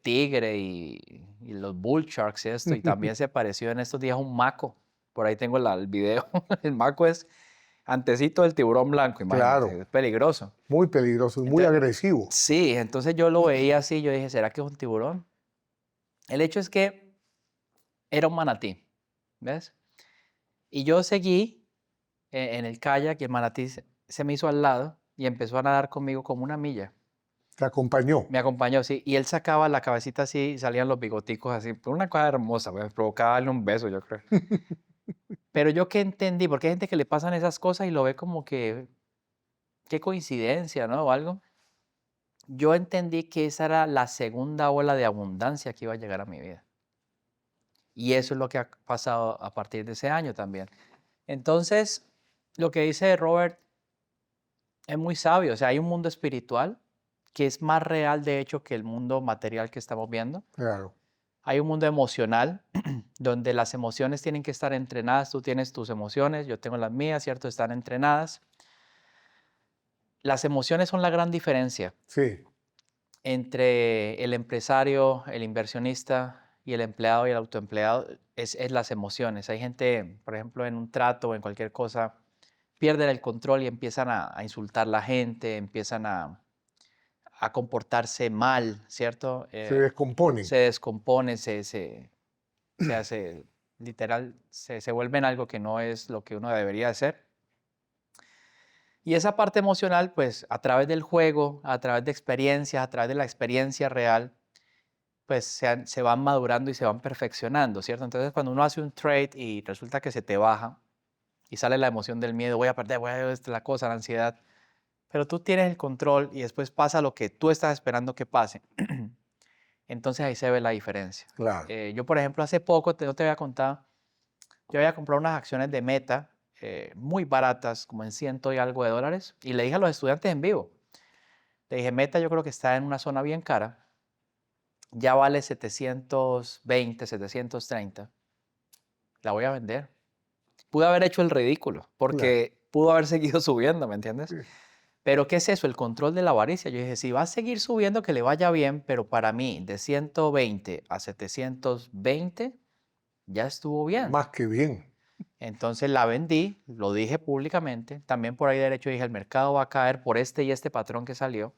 tigre y los bull sharks y esto, y también se apareció en estos días un maco. Por ahí tengo el video. El maco es antecito del tiburón blanco, imagínate, claro. es peligroso. Muy peligroso y muy Entonces, agresivo. sí, entonces yo lo veía así, yo dije, ¿será que es un tiburón? El hecho es que era un manatí, ¿ves? Y yo seguí en el kayak y el manatí se me hizo al lado y empezó a nadar conmigo como una milla. Te acompañó. Me acompañó, sí, y él sacaba la cabecita así y salían los bigoticos así. Fue una cosa hermosa, me provocaba darle un beso, yo creo. Pero yo qué entendí, porque hay gente que le pasan esas cosas y lo ve como que, qué coincidencia, ¿no? O algo. Yo entendí que esa era la segunda ola de abundancia que iba a llegar a mi vida. Y eso es lo que ha pasado a partir de ese año también. Entonces, lo que dice Robert es muy sabio. O sea, hay un mundo espiritual que es más real, de hecho, que el mundo material que estamos viendo. Claro. Hay un mundo emocional donde las emociones tienen que estar entrenadas. Tú tienes tus emociones, yo tengo las mías, ¿cierto? Están entrenadas. Las emociones son la gran diferencia Sí, entre el empresario, el inversionista y el empleado y el autoempleado. Es las emociones. Hay gente, por ejemplo, en un trato o en cualquier cosa, pierden el control y empiezan a insultar a la gente, empiezan a comportarse mal, ¿cierto? se descomponen. Se descomponen, se hace, literal, se vuelven algo que no es lo que uno debería hacer. Y esa parte emocional, pues a través del juego, a través de experiencias, a través de la experiencia real, pues se van madurando y se van perfeccionando, ¿cierto? Entonces cuando uno hace un trade y resulta que se te baja y sale la emoción del miedo, voy a perder, voy a la cosa, la ansiedad, pero tú tienes el control y después pasa lo que tú estás esperando que pase. Entonces ahí se ve la diferencia. Claro. Yo, por ejemplo, hace poco, no te había contado, yo había comprado unas acciones de Meta muy baratas, como en ciento y algo de dólares, y le dije a los estudiantes en vivo, le dije, Meta yo creo que está en una zona bien cara, ya vale 720, 730, la voy a vender. Pude haber hecho el ridículo, Claro. porque pudo haber seguido subiendo, ¿me entiendes? Sí. Pero ¿qué es eso? El control de la avaricia. Yo dije, si va a seguir subiendo, que le vaya bien, pero para mí, de 120 a 720, ya estuvo bien. Más que bien. Entonces la vendí, lo dije públicamente. También por ahí derecho dije, el mercado va a caer por este y este patrón que salió.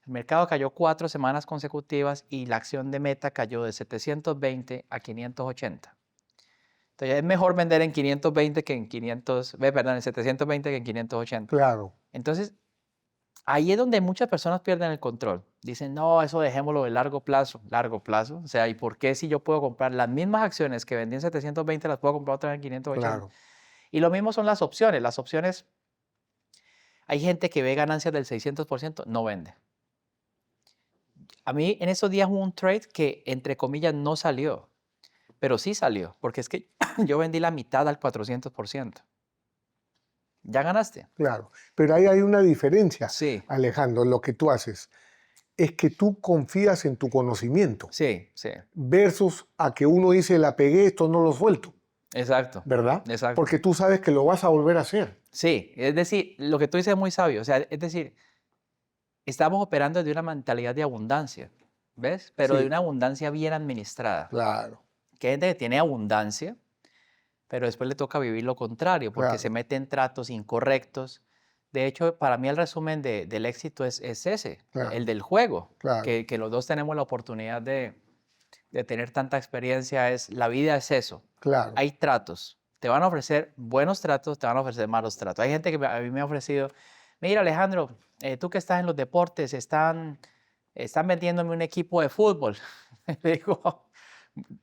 El mercado cayó 4 semanas consecutivas y la acción de Meta cayó de 720 a 580. Entonces es mejor vender en 520 que en 500, perdón, en 720 que en 580. Claro. Entonces ahí es donde muchas personas pierden el control. Dicen, no, eso dejémoslo de largo plazo. Largo plazo. O sea, ¿y por qué si yo puedo comprar las mismas acciones que vendí en 720, las puedo comprar otra vez en 580? Claro. Y lo mismo son las opciones. Las opciones, hay gente que ve ganancias del 600%, no vende. A mí en esos días hubo un trade que, entre comillas, no salió. Pero sí salió, porque es que yo vendí la mitad al 400%. ¿Ya ganaste? Claro. Pero ahí hay una diferencia, Sí, Alejandro. Lo que tú haces es que tú confías en tu conocimiento sí, sí. versus a que uno dice, la pegué, esto no lo suelto, Exacto, ¿verdad? exacto. Porque tú sabes que lo vas a volver a hacer. Sí, es decir, lo que tú dices es muy sabio. O sea, es decir, estamos operando desde una mentalidad de abundancia, ¿ves? Pero de Sí, una abundancia bien administrada. claro, Que hay gente que tiene abundancia, pero después le toca vivir lo contrario, porque se claro, mete en tratos incorrectos. De hecho, para mí el resumen del éxito es ese, el claro, del juego, claro, que los dos tenemos la oportunidad de tener tanta experiencia. La vida es eso. claro. Hay tratos. Te van a ofrecer buenos tratos, te van a ofrecer malos tratos. Hay gente que a mí me ha ofrecido, mira Alejandro, tú que estás en los deportes, están vendiéndome un equipo de fútbol. Le digo,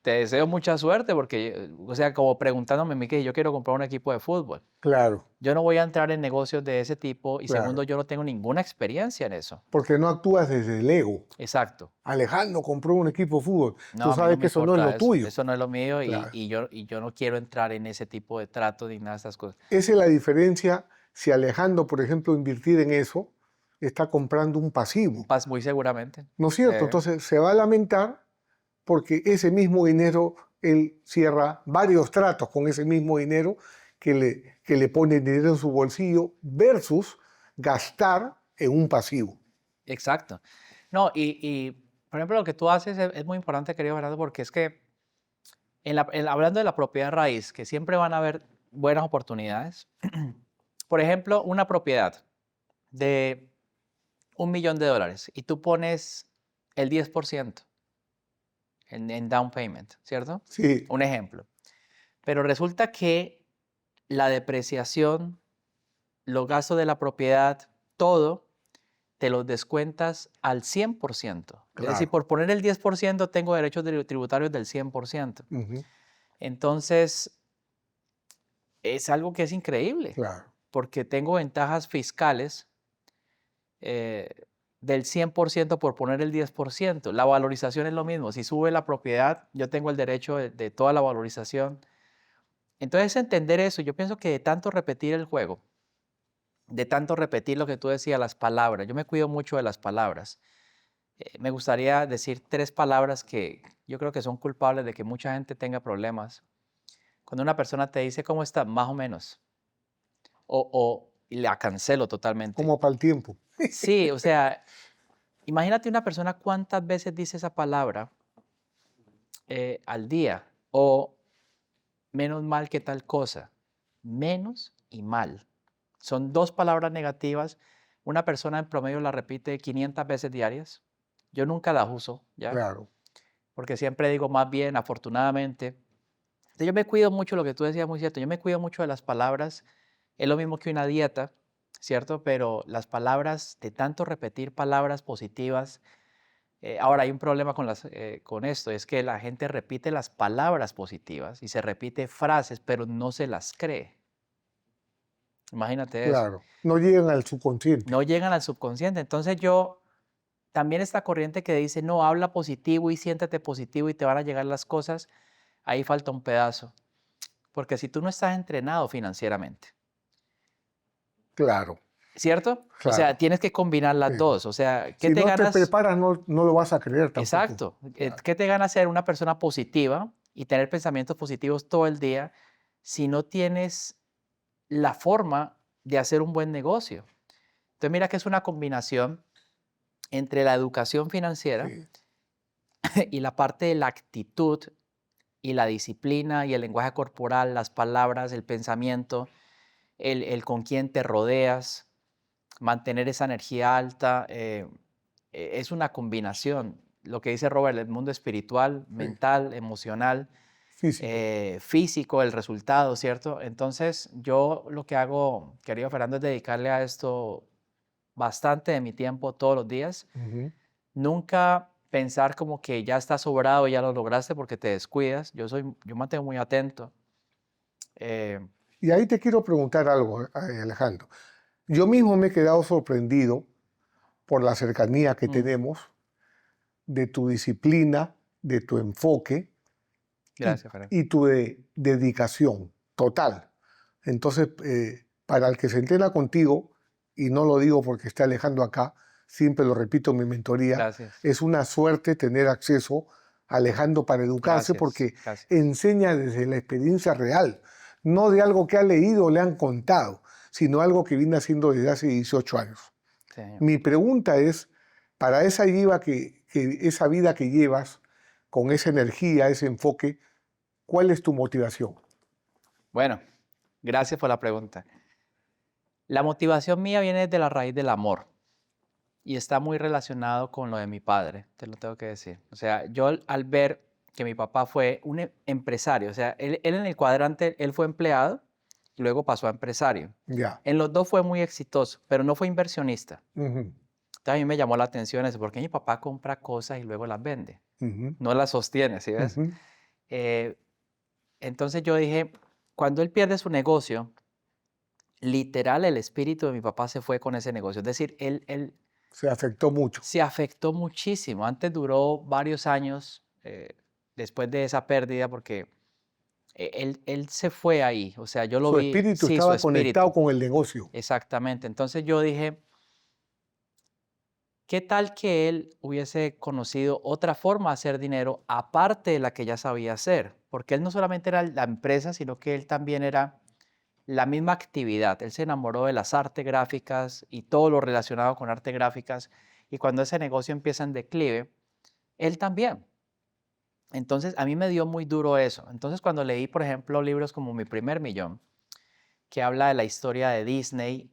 te deseo mucha suerte porque, o sea, como preguntándome, Miki, yo quiero comprar un equipo de fútbol. Claro, Yo no voy a entrar en negocios de ese tipo y segundo, claro. yo no tengo ninguna experiencia en eso. Porque no actúas desde el ego. Exacto. Alejandro compró un equipo de fútbol. No, Tú a mí no sabes me que eso no es importa lo eso. tuyo. Eso no es lo mío y, Claro. y yo, y yo no quiero entrar en ese tipo de trato ni nada de esas cosas. Esa es la diferencia si Alejandro, por ejemplo, invertir en eso, está comprando un pasivo. Muy seguramente. ¿No es cierto? Entonces se va a lamentar porque ese mismo dinero, él cierra varios tratos con ese mismo dinero que le pone dinero en su bolsillo versus gastar en un pasivo. Exacto. No, por ejemplo, lo que tú haces es muy importante, querido Fernando, porque es que hablando de la propiedad raíz, que siempre van a haber buenas oportunidades. Por ejemplo, una propiedad de $1.000.000 y tú pones el 10% en down payment, ¿cierto? Sí, Un ejemplo. Pero resulta que la depreciación, los gastos de la propiedad, todo te los descuentas al 100%. Es decir, claro. por poner el 10% tengo derechos tributarios del 100%. Ujú, Entonces, es algo que es increíble, claro, porque tengo ventajas fiscales del 100% por poner el 10%. La valorización es lo mismo. Si sube la propiedad, yo tengo el derecho de toda la valorización. Entonces, entender eso, yo pienso que de tanto repetir el juego, de tanto repetir lo que tú decías, las palabras, yo me cuido mucho de las palabras. Me gustaría decir 3 palabras que yo creo que son culpables de que mucha gente tenga problemas. Cuando una persona te dice, ¿cómo está? Más o menos. O la cancelo totalmente. como para el tiempo. Sí, o sea, imagínate una persona cuántas veces dice esa palabra al día. O menos mal que tal cosa. Menos y mal. Son 2 palabras negativas. Una persona en promedio la repite 500 veces diarias. Yo nunca las uso, ¿ya? Claro, Porque siempre digo más bien, afortunadamente. Entonces yo me cuido mucho, lo que tú decías muy cierto, yo me cuido mucho de las palabras. Es lo mismo que una dieta. ¿cierto? Pero las palabras, de tanto repetir palabras positivas, ahora hay un problema con esto, es que la gente repite las palabras positivas y se repite frases, pero no se las cree. Imagínate eso. Claro. No llegan al subconsciente. No llegan al subconsciente. Entonces también esta corriente que dice, no, habla positivo y siéntate positivo y te van a llegar las cosas, ahí falta un pedazo. Porque si tú no estás entrenado financieramente, Claro, ¿cierto? O sea, claro. tienes que combinar las Sí. dos. O sea, ¿qué Si te no te ganas? preparas, no lo vas a creer tampoco. Exacto. Claro. ¿Qué te gana ser una persona positiva y tener pensamientos positivos todo el día si no tienes la forma de hacer un buen negocio? Entonces, mira que es una combinación entre la educación financiera Sí. y la parte de la actitud y la disciplina y el lenguaje corporal, las palabras, el pensamiento, el con quién te rodeas, mantener esa energía alta, es una combinación. Lo que dice Robert, el mundo espiritual, Sí. mental, emocional, Físico. físico, el resultado, ¿cierto? Entonces, yo lo que hago, querido Fernando, es dedicarle a esto bastante de mi tiempo todos los días. Ujú. Nunca pensar como que ya estás sobrado y ya lo lograste porque te descuidas. Yo mantengo muy atento. Eh, Y ahí te quiero preguntar algo, Alejandro. Yo mismo me he quedado sorprendido por la cercanía que mm, tenemos, de tu disciplina, de tu enfoque y, gracias, Fernando. y tu dedicación total. Entonces, para el que se entera contigo, y no lo digo porque esté Alejandro acá, siempre lo repito en mi mentoría, Gracias, es una suerte tener acceso a Alejandro para educarse gracias, porque gracias. enseña desde la experiencia real, no de algo que ha leído o le han contado, sino algo que viene haciendo desde hace 18 años. Sí, señor. Mi pregunta es, para esa vida que llevas, con esa energía, ese enfoque, ¿cuál es tu motivación? Bueno, gracias por la pregunta. La motivación mía viene de la raíz del amor y está muy relacionado con lo de mi padre, te lo tengo que decir. O sea, yo al ver que mi papá fue un empresario, o sea, él en el cuadrante, él fue empleado y luego pasó a empresario. Ya. En los dos fue muy exitoso, pero no fue inversionista. Ujú, Entonces a mí me llamó la atención eso, porque mi papá compra cosas y luego las vende, ujú, no las sostiene, ¿sí ves? ujú. Eh, entonces yo dije, cuando él pierde su negocio, literal el espíritu de mi papá se fue con ese negocio. Es decir, él Se afectó mucho. se afectó muchísimo. Antes duró varios años después de esa pérdida porque él se fue ahí. O sea, yo lo Su vi, espíritu sí, su estaba conectado espíritu, con el negocio. exactamente. Entonces yo dije, ¿qué tal que él hubiese conocido otra forma de hacer dinero aparte de la que ya sabía hacer? Porque él no solamente era la empresa, sino que él también era la misma actividad. Él se enamoró de las artes gráficas y todo lo relacionado con artes gráficas. Y cuando ese negocio empieza en declive, él también. Entonces, a mí me dio muy duro eso. Entonces, cuando leí, por ejemplo, libros como Mi primer millón, que habla de la historia de Disney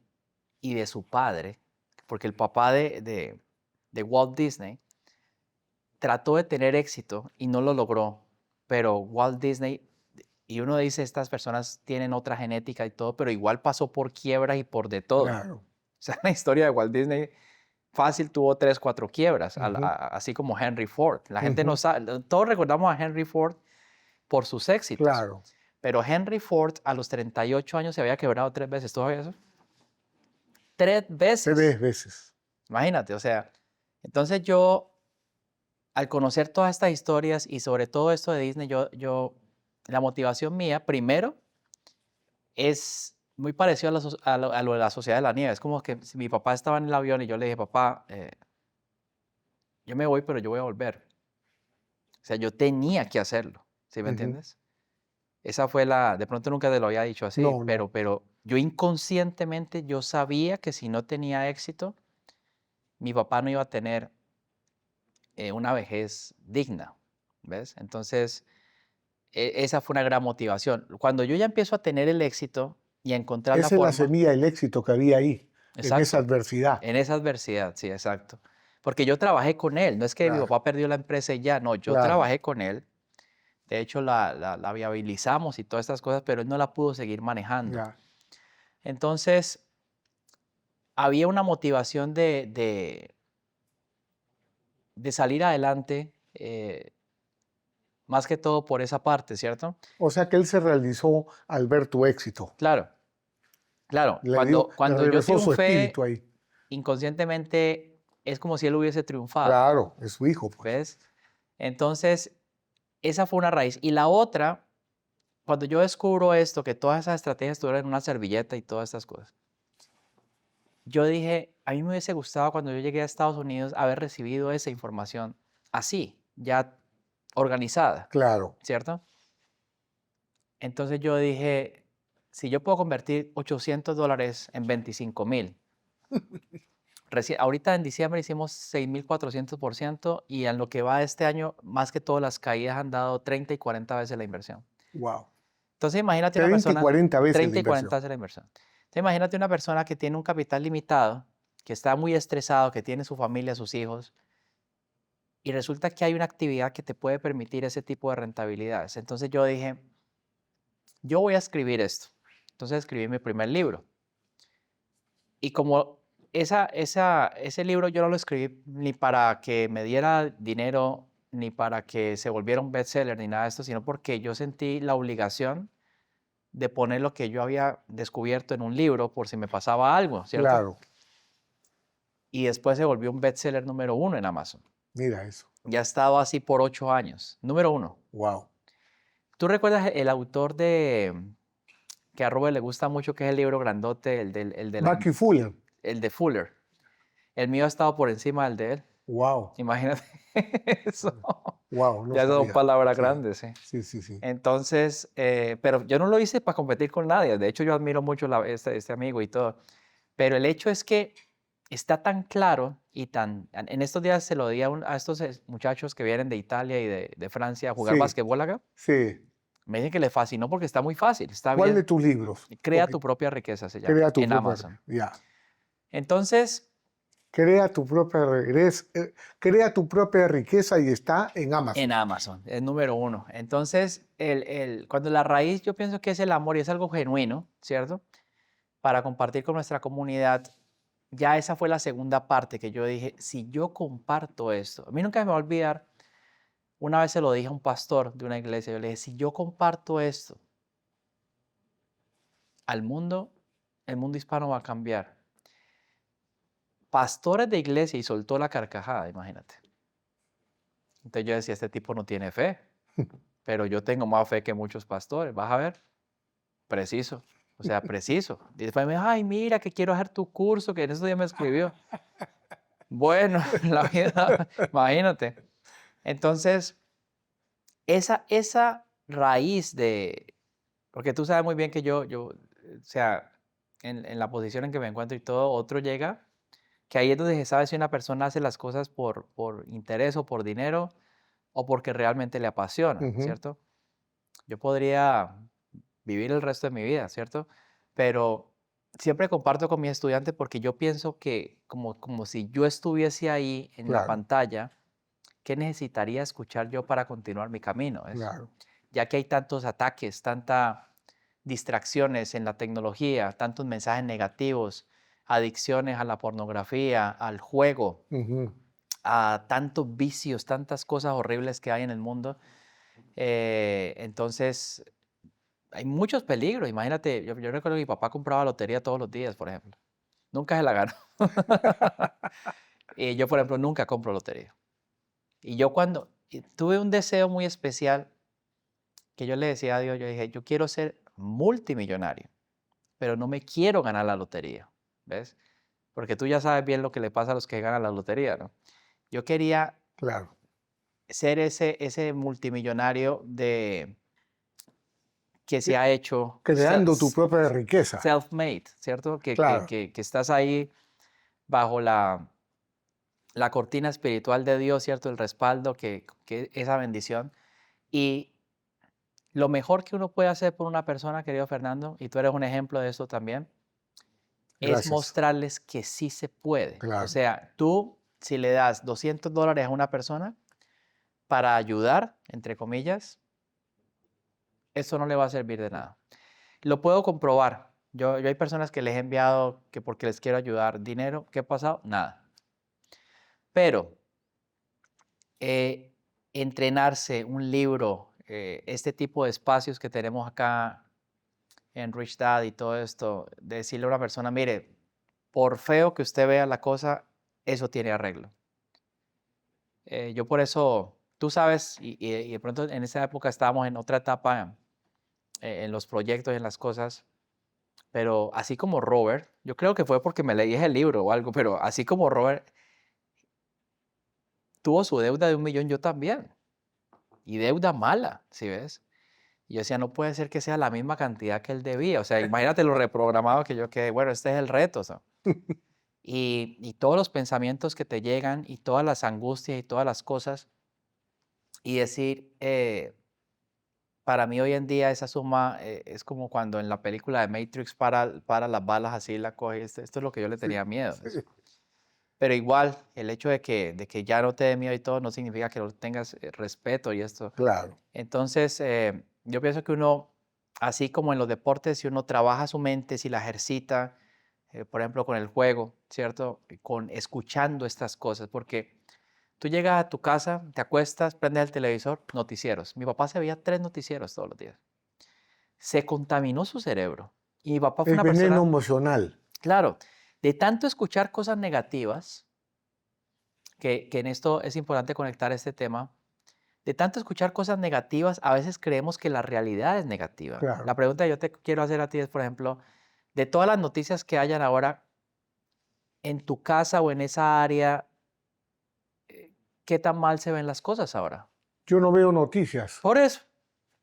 y de su padre, porque el papá de Walt Disney trató de tener éxito y no lo logró, pero Walt Disney, y uno dice, estas personas tienen otra genética y todo, pero igual pasó por quiebras y por de todo. O Claro. sea, la historia de Walt Disney fácil tuvo 3, 4 quiebras, Ujú, así como Henry Ford. La gente no ujú. sabe, todos recordamos a Henry Ford por sus éxitos, Claro. pero Henry Ford a los 38 años se había quebrado 3 veces. ¿Tú sabías eso? 3 veces. 3 veces. Imagínate, o sea, entonces yo al conocer todas estas historias y sobre todo esto de Disney, la motivación mía, primero, es muy parecido a lo de la Sociedad de la Nieve. Es como que si mi papá estaba en el avión y yo le dije, papá, yo me voy, pero yo voy a volver. O sea, yo tenía que hacerlo, ¿sí me Ujú. entiendes? Esa fue de pronto nunca te lo había dicho así, No, no. pero yo inconscientemente yo sabía que si no tenía éxito, mi papá no iba a tener una vejez digna, ¿ves? Entonces, esa fue una gran motivación. Cuando yo ya empiezo a tener el éxito y a encontrar la Esa es la forma, semilla del éxito que había ahí, en esa exacto, adversidad. en esa adversidad, sí, exacto. Porque yo trabajé con él, no es que mi Claro, papá perdió la empresa y ya, no, yo claro. trabajé con él. De hecho, la viabilizamos y todas estas cosas, pero él no la pudo seguir manejando. Ya. Entonces, había una motivación de salir adelante, más que todo por esa parte, ¿cierto? O sea que él se realizó al ver tu éxito. Claro, claro. Le Cuando yo regresó su triunfé, espíritu ahí. inconscientemente es como si él hubiese triunfado, Claro, es su hijo, pues. ¿ves? Entonces, esa fue una raíz. Y la otra, cuando yo descubro esto, que todas esas estrategias estuvieron en una servilleta y todas estas cosas, yo dije, a mí me hubiese gustado cuando yo llegué a Estados Unidos haber recibido esa información así, ya organizada, Claro. ¿cierto? Entonces yo dije, si yo puedo convertir $800 en 25,000, ahorita en diciembre hicimos 6,400% y en lo que va de este año, más que todo las caídas han dado 30 y 40 veces la inversión. Wow. Entonces imagínate una 30 y persona, 40 veces 30 la y 40 inversión. veces la inversión. Entonces imagínate una persona que tiene un capital limitado, que está muy estresado, que tiene su familia, sus hijos, y resulta que hay una actividad que te puede permitir ese tipo de rentabilidades. Entonces yo dije, yo voy a escribir esto. Entonces escribí mi primer libro. Y como ese libro yo no lo escribí ni para que me diera dinero, ni para que se volviera un bestseller, ni nada de esto, sino porque yo sentí la obligación de poner lo que yo había descubierto en un libro por si me pasaba algo, ¿cierto? Claro. Y después se volvió un bestseller número 1 en Amazon. Mira eso. Ya ha estado así por 8 años. Número 1. Wow. ¿Tú recuerdas el autor que a Robert le gusta mucho, que es el libro grandote, Bucky Fuller. el de Fuller? El mío ha estado por encima del de él. Wow. Imagínate eso. Wow, no Ya son sabía. palabras Sí. grandes, ¿sí? Sí, sí, sí. Entonces, pero yo no lo hice para competir con nadie. De hecho, yo admiro mucho este amigo y todo. Pero el hecho es que está tan claro y tan... En estos días se lo di a estos muchachos que vienen de Italia y de Francia a jugar Sí, básquetbol acá. sí. Me dicen que les fascinó porque está muy fácil, está ¿Cuál de bien. tus libros? Crea tu propia riqueza se llama, Crea tu en propia. Amazon. Ya. Entonces, Crea tu propia crea tu propia riqueza y está en en Amazon. Amazon, es número 1. Entonces, cuando la raíz yo pienso que es el amor y es algo genuino, ¿cierto? Para compartir con nuestra comunidad, ya esa fue la segunda parte que yo dije, si yo comparto esto, a mí nunca me va a olvidar, una vez se lo dije a un pastor de una iglesia, yo le dije, si yo comparto esto al mundo, el mundo hispano va a cambiar. Pastores de iglesia y soltó la carcajada, imagínate. Entonces yo decía, este tipo no tiene fe, pero yo tengo más fe que muchos pastores, vas a ver, preciso, o sea, preciso. Y después me dijo, ay, mira que quiero hacer tu curso, que en esos días me escribió. Bueno, la vida, imagínate. Entonces, esa raíz de, porque tú sabes muy bien que o sea, en la posición en que me encuentro y todo, otro llega, que ahí es donde se sabe si una persona hace las cosas por interés o por dinero o porque realmente le apasiona, Ujú. ¿cierto? Yo podría vivir el resto de mi vida, ¿cierto? Pero siempre comparto con mis estudiantes porque yo pienso que como si yo estuviese ahí en la Claro, pantalla, ¿qué necesitaría escuchar yo para continuar mi camino? claro. Ya que hay tantos ataques, tantas distracciones en la tecnología, tantos mensajes negativos, adicciones a la pornografía, al juego, Ujú. a tantos vicios, tantas cosas horribles que hay en el mundo. Entonces, hay muchos peligros. Imagínate, yo recuerdo que mi papá compraba lotería todos los días, por ejemplo. Nunca se la ganó. Y yo, por ejemplo, nunca compro lotería. Y yo tuve un deseo muy especial que yo le decía a Dios, yo dije, yo quiero ser multimillonario, pero no me quiero ganar la lotería, ¿ves? Porque tú ya sabes bien lo que le pasa a los que ganan la lotería, ¿no? Yo quería Claro. ser ese multimillonario que se Que- ha hecho Creando tu propia riqueza. self-made, ¿cierto? Claro. Que estás ahí bajo la cortina espiritual de Dios, ¿cierto? El respaldo, que esa bendición. Y lo mejor que uno puede hacer por una persona, querido Fernando, y tú eres un ejemplo de eso también, es Gracias. mostrarles que sí se puede. O Claro. sea, tú, si le das $200 a una persona para ayudar, entre comillas, eso no le va a servir de nada. Lo puedo comprobar. Yo hay personas que les he enviado que porque les quiero ayudar dinero. ¿Qué ha pasado? Nada. Pero entrenarse, un libro, este tipo de espacios que tenemos acá en Rich Dad y todo esto, de decirle a una persona, mire, por feo que usted vea la cosa, eso tiene arreglo. Yo por eso, tú sabes, y de pronto en esa época estábamos en otra etapa en los proyectos y en las cosas, pero así como Robert, yo creo que fue porque me leí ese libro o algo, pero así como Robert tuvo su deuda de 1 millón, yo también, y deuda mala, ¿sí ves? Y yo decía, no puede ser que sea la misma cantidad que él debía. O sea, imagínate lo reprogramado que yo quedé. Bueno, este es el reto. O sea. Y todos los pensamientos que te llegan y todas las angustias y todas las cosas. Y decir, para mí hoy en día esa suma es como cuando en la película de Matrix para las balas así, la coge. Esto es lo que yo le Sí, tenía miedo. sí, Pero igual, el hecho de que ya no te dé miedo y todo no significa que no tengas respeto y esto. claro. Entonces, yo pienso que uno, así como en los deportes, si uno trabaja su mente, si la ejercita, por ejemplo, con el juego, ¿cierto? Con escuchando estas cosas, porque tú llegas a tu casa, te acuestas, prendes el televisor, noticieros. Mi papá se veía 3 noticieros todos los días. Se contaminó su cerebro. Y mi papá fue Es una veneno persona, emocional. claro, de tanto escuchar cosas negativas, que en esto es importante conectar este tema. De tanto escuchar cosas negativas, a veces creemos que la realidad es negativa. La Claro. pregunta que yo te quiero hacer a ti es, por ejemplo, de todas las noticias que hayan ahora en tu casa o en esa área, ¿qué tan mal se ven las cosas ahora? Yo no veo noticias. Por eso,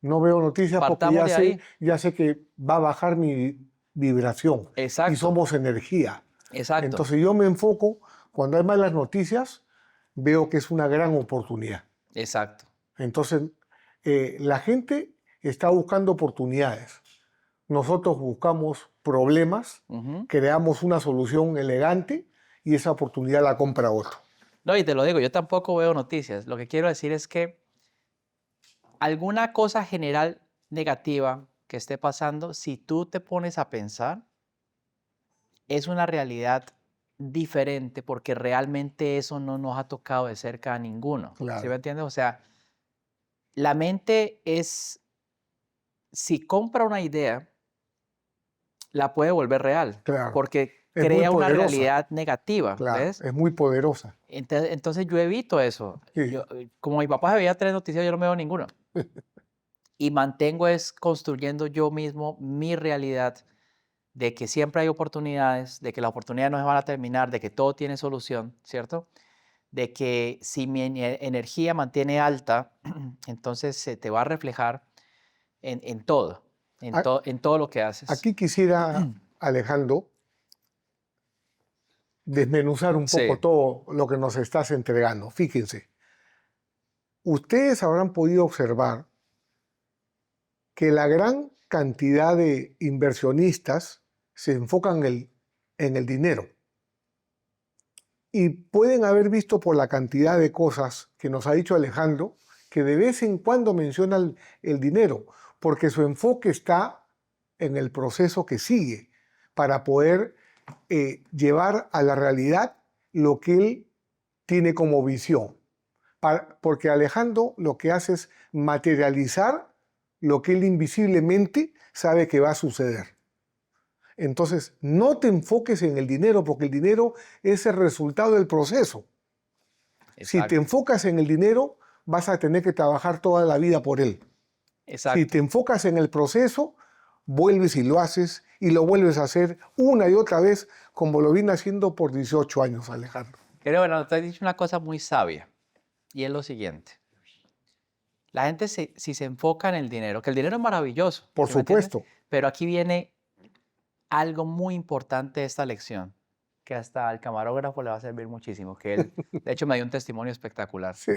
No veo noticias porque partamos de ahí. ya sé que va a bajar mi vibración y Exacto, somos energía. exacto, Entonces yo me enfoco, cuando hay malas noticias, veo que es una gran oportunidad. exacto. Entonces, la gente está buscando oportunidades. Nosotros buscamos problemas, Ujú. creamos una solución elegante y esa oportunidad la compra otro. No, y te lo digo, yo tampoco veo noticias. Lo que quiero decir es que alguna cosa general negativa que esté pasando, si tú te pones a pensar, es una realidad diferente porque realmente eso no nos ha tocado de cerca a ninguno. ¿Sí me Claro, entiendes? O sea, la mente es, si compra una idea, la puede volver real claro. porque Es muy crea una poderosa, realidad negativa, claro, ¿ves? es muy poderosa. Entonces yo evito eso. Sí, Como mi papá se veía 3 noticias, yo no me veo ninguno. Y mantengo es construyendo yo mismo mi realidad de que siempre hay oportunidades, de que las oportunidades no se van a terminar, de que todo tiene solución, ¿cierto? De que si mi energía mantiene alta, entonces se te va a reflejar en todo, A- en todo lo que haces. Aquí quisiera, Alejandro, desmenuzar un poco Sí. todo lo que nos estás entregando. Fíjense, ustedes habrán podido observar que la gran cantidad de inversionistas se enfocan en el dinero. Y pueden haber visto por la cantidad de cosas que nos ha dicho Alejandro, que de vez en cuando menciona el dinero, porque su enfoque está en el proceso que sigue para poder llevar a la realidad lo que él tiene como visión. Porque Alejandro lo que hace es materializar lo que él invisiblemente sabe que va a suceder. Entonces, no te enfoques en el dinero, porque el dinero es el resultado del proceso. Si te Exacto, enfocas en el dinero, vas a tener que trabajar toda la vida por él. Si te exacto. enfocas en el proceso, vuelves y lo haces y lo vuelves a hacer una y otra vez, como lo vine haciendo por 18 años, Alejandro. Pero bueno, te he dicho una cosa muy sabia y es lo siguiente. La gente si se enfoca en el dinero, que el dinero es maravilloso, Por ¿sí me entiendes? supuesto. Pero aquí viene algo muy importante de esta lección, que hasta al camarógrafo le va a servir muchísimo, que él, de hecho, me dio un testimonio espectacular. Sí.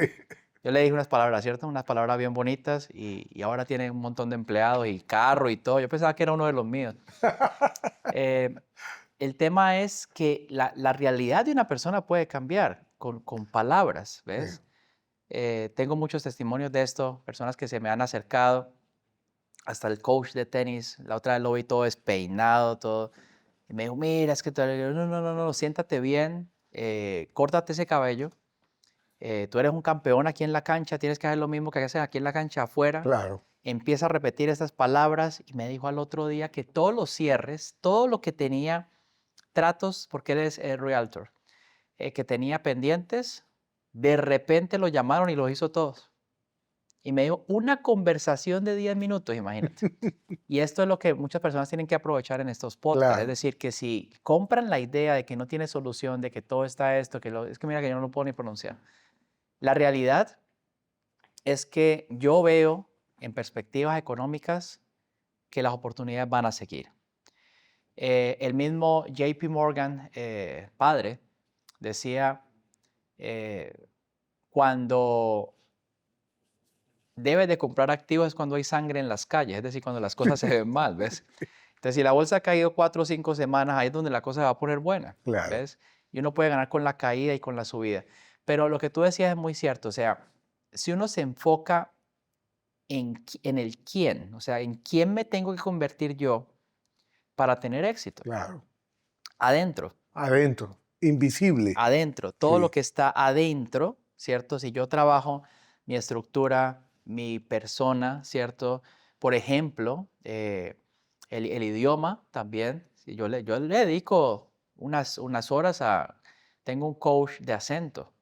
Yo le dije unas palabras, ¿cierto? Unas palabras bien bonitas y ahora tiene un montón de empleados y carro y todo. Yo pensaba que era uno de los míos. Eh, el tema es que la realidad de una persona puede cambiar con palabras, ¿ves? Tengo muchos testimonios de esto, personas que se me han acercado hasta el coach de tenis, la otra vez lo vi todo despeinado, todo. Y me dijo, mira, es que no, siéntate bien, córtate ese cabello. Tú eres un campeón aquí en la cancha, tienes que hacer lo mismo que haces aquí en la cancha afuera. Claro. Empieza a repetir estas palabras y me dijo al otro día que todos los cierres, todo lo que tenía tratos, porque él es realtor, que tenía pendientes, de repente lo llamaron y los hizo todos. Y me dijo, una conversación de 10 minutos, imagínate. Y esto es lo que muchas personas tienen que aprovechar en estos podcasts. Es Claro. decir, que si compran la idea de que no tiene solución, de que todo está esto, es que mira que yo no lo puedo ni pronunciar. La realidad es que yo veo en perspectivas económicas que las oportunidades van a seguir. El mismo JP Morgan, padre, decía, cuando debes de comprar activos es cuando hay sangre en las calles, es decir, cuando las cosas se ven mal, ¿ves? Entonces, si la bolsa ha caído 4 o 5 semanas, ahí es donde la cosa se va a poner buena, Claro. ¿ves? Y uno puede ganar con la caída y con la subida. Pero lo que tú decías es muy cierto, o sea, si uno se enfoca en el quién, o sea, en quién me tengo que convertir yo para tener éxito, Claro. adentro, Adentro. Invisible. adentro, todo lo Sí. que está adentro, ¿cierto? Si yo trabajo mi estructura, mi persona, ¿cierto? Por ejemplo, el idioma también. Si yo le dedico unas horas a... Tengo un coach de acento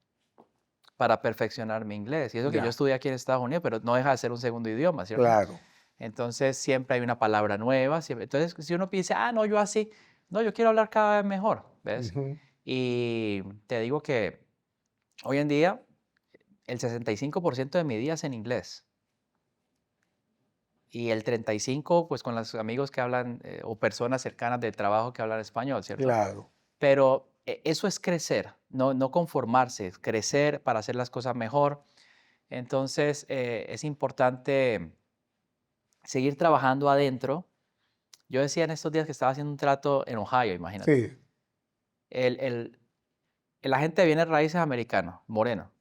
para perfeccionar mi inglés. Y eso que yo Ya. estudié aquí en Estados Unidos, pero no deja de ser un segundo idioma, ¿cierto? Claro. Entonces siempre hay una palabra nueva. Entonces, si uno piensa, no, yo así, no, yo quiero hablar cada vez mejor, ¿ves? Ujú. Y te digo que hoy en día el 65% de mi día es en inglés. Y el 35%, pues con los amigos que hablan o personas cercanas del trabajo que hablan español, ¿cierto? Claro. Pero eso es crecer, no conformarse, es crecer para hacer las cosas mejor. Entonces, es importante seguir trabajando adentro. Yo decía en estos días que estaba haciendo un trato en Ohio, imagínate. Sí. El, el, el agente de bienes raíces americano, moreno.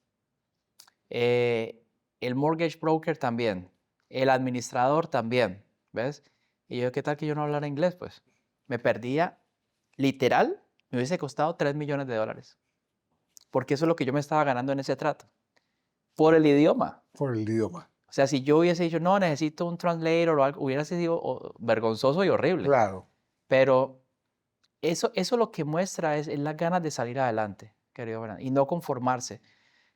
El mortgage broker también. El administrador también, ¿ves? Y yo, ¿qué tal que yo no hablara inglés? Pues me perdía, literal, me hubiese costado $3 millones. Porque eso es lo que yo me estaba ganando en ese trato. Por el idioma. Por el idioma. O sea, si yo hubiese dicho, no, necesito un translator o algo, hubiera sido vergonzoso y horrible. Claro. Pero eso lo que muestra es las ganas de salir adelante, querido Bernardo, y no conformarse.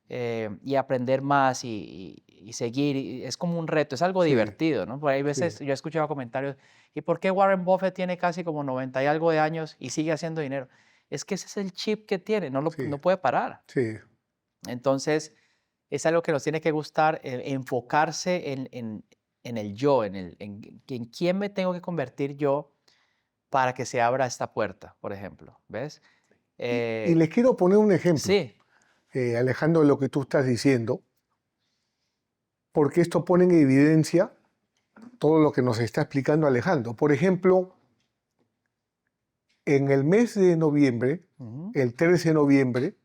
Y aprender más y seguir. Es como un reto, es algo Sí. divertido, ¿no? Porque hay veces Sí. yo he escuchado comentarios, ¿y por qué Warren Buffett tiene casi como 90 y algo de años y sigue haciendo dinero? Es que ese es el chip que tiene, Sí. no puede parar. Sí. Entonces, es algo que nos tiene que gustar, enfocarse en el yo, en quién me tengo que convertir yo para que se abra esta puerta, por ejemplo, ¿ves? Y les quiero poner un ejemplo, Sí. Alejandro, de lo que tú estás diciendo, porque esto pone en evidencia todo lo que nos está explicando Alejandro. Por ejemplo, en el mes de noviembre, Ujú. el 13 de noviembre,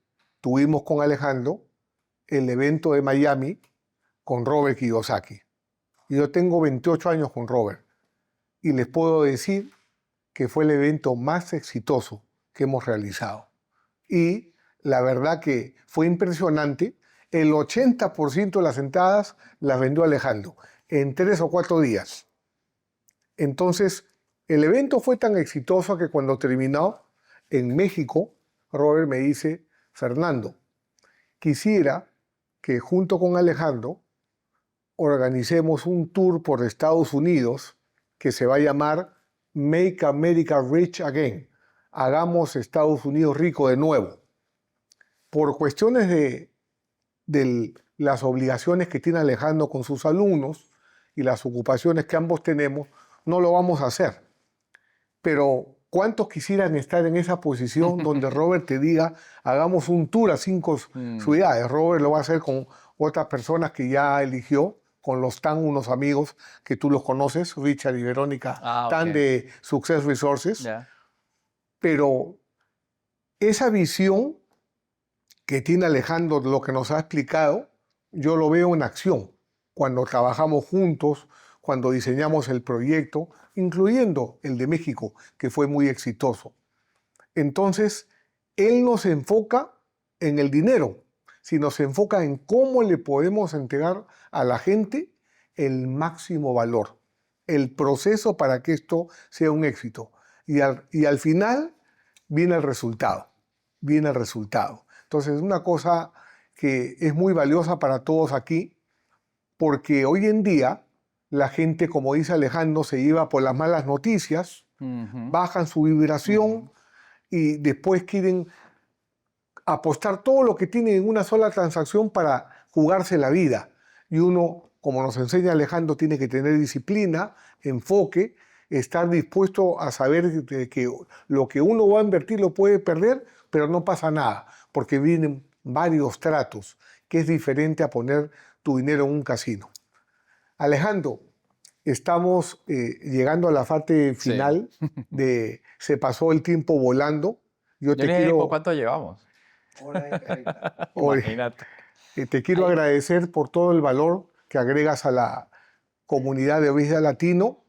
tuvimos con Alejandro el evento de Miami con Robert Kiyosaki. Yo tengo 28 años con Robert y les puedo decir que fue el evento más exitoso que hemos realizado. Y la verdad que fue impresionante. El 80% de las entradas las vendió Alejandro en 3 o 4 días. Entonces, el evento fue tan exitoso que cuando terminó en México, Robert me dice, Fernando, quisiera que junto con Alejandro organicemos un tour por Estados Unidos que se va a llamar Make America Rich Again. Hagamos Estados Unidos rico de nuevo. Por cuestiones de las obligaciones que tiene Alejandro con sus alumnos y las ocupaciones que ambos tenemos, no lo vamos a hacer. Pero ¿cuántos quisieran estar en esa posición donde Robert te diga, hagamos un tour a 5 ciudades? Robert lo va a hacer con otras personas que ya eligió, con los Tan, unos amigos que tú los conoces, Richard y Verónica Tan Ok. de Success Resources. Ya. Pero esa visión que tiene Alejandro, lo que nos ha explicado, yo lo veo en acción. Cuando trabajamos juntos, cuando diseñamos el proyecto, incluyendo el de México, que fue muy exitoso. Entonces, él no se enfoca en el dinero, sino se enfoca en cómo le podemos entregar a la gente el máximo valor, el proceso para que esto sea un éxito. Y al final viene el resultado, viene el resultado. Entonces, es una cosa que es muy valiosa para todos aquí, porque hoy en día la gente, como dice Alejandro, se lleva por las malas noticias, Ujú, bajan su vibración ujú. y después quieren apostar todo lo que tienen en una sola transacción para jugarse la vida. Y uno, como nos enseña Alejandro, tiene que tener disciplina, enfoque, estar dispuesto a saber que lo que uno va a invertir lo puede perder, pero no pasa nada, porque vienen varios tratos, que es diferente a poner tu dinero en un casino. Alejandro, estamos llegando a la parte Sí. final de Se pasó el tiempo volando. Yo Yo te ni sé quiero, cuánto llevamos. hora y 30. Hoy, Imagínate. te quiero Ay, agradecer por todo el valor que agregas a la comunidad de Vista Latino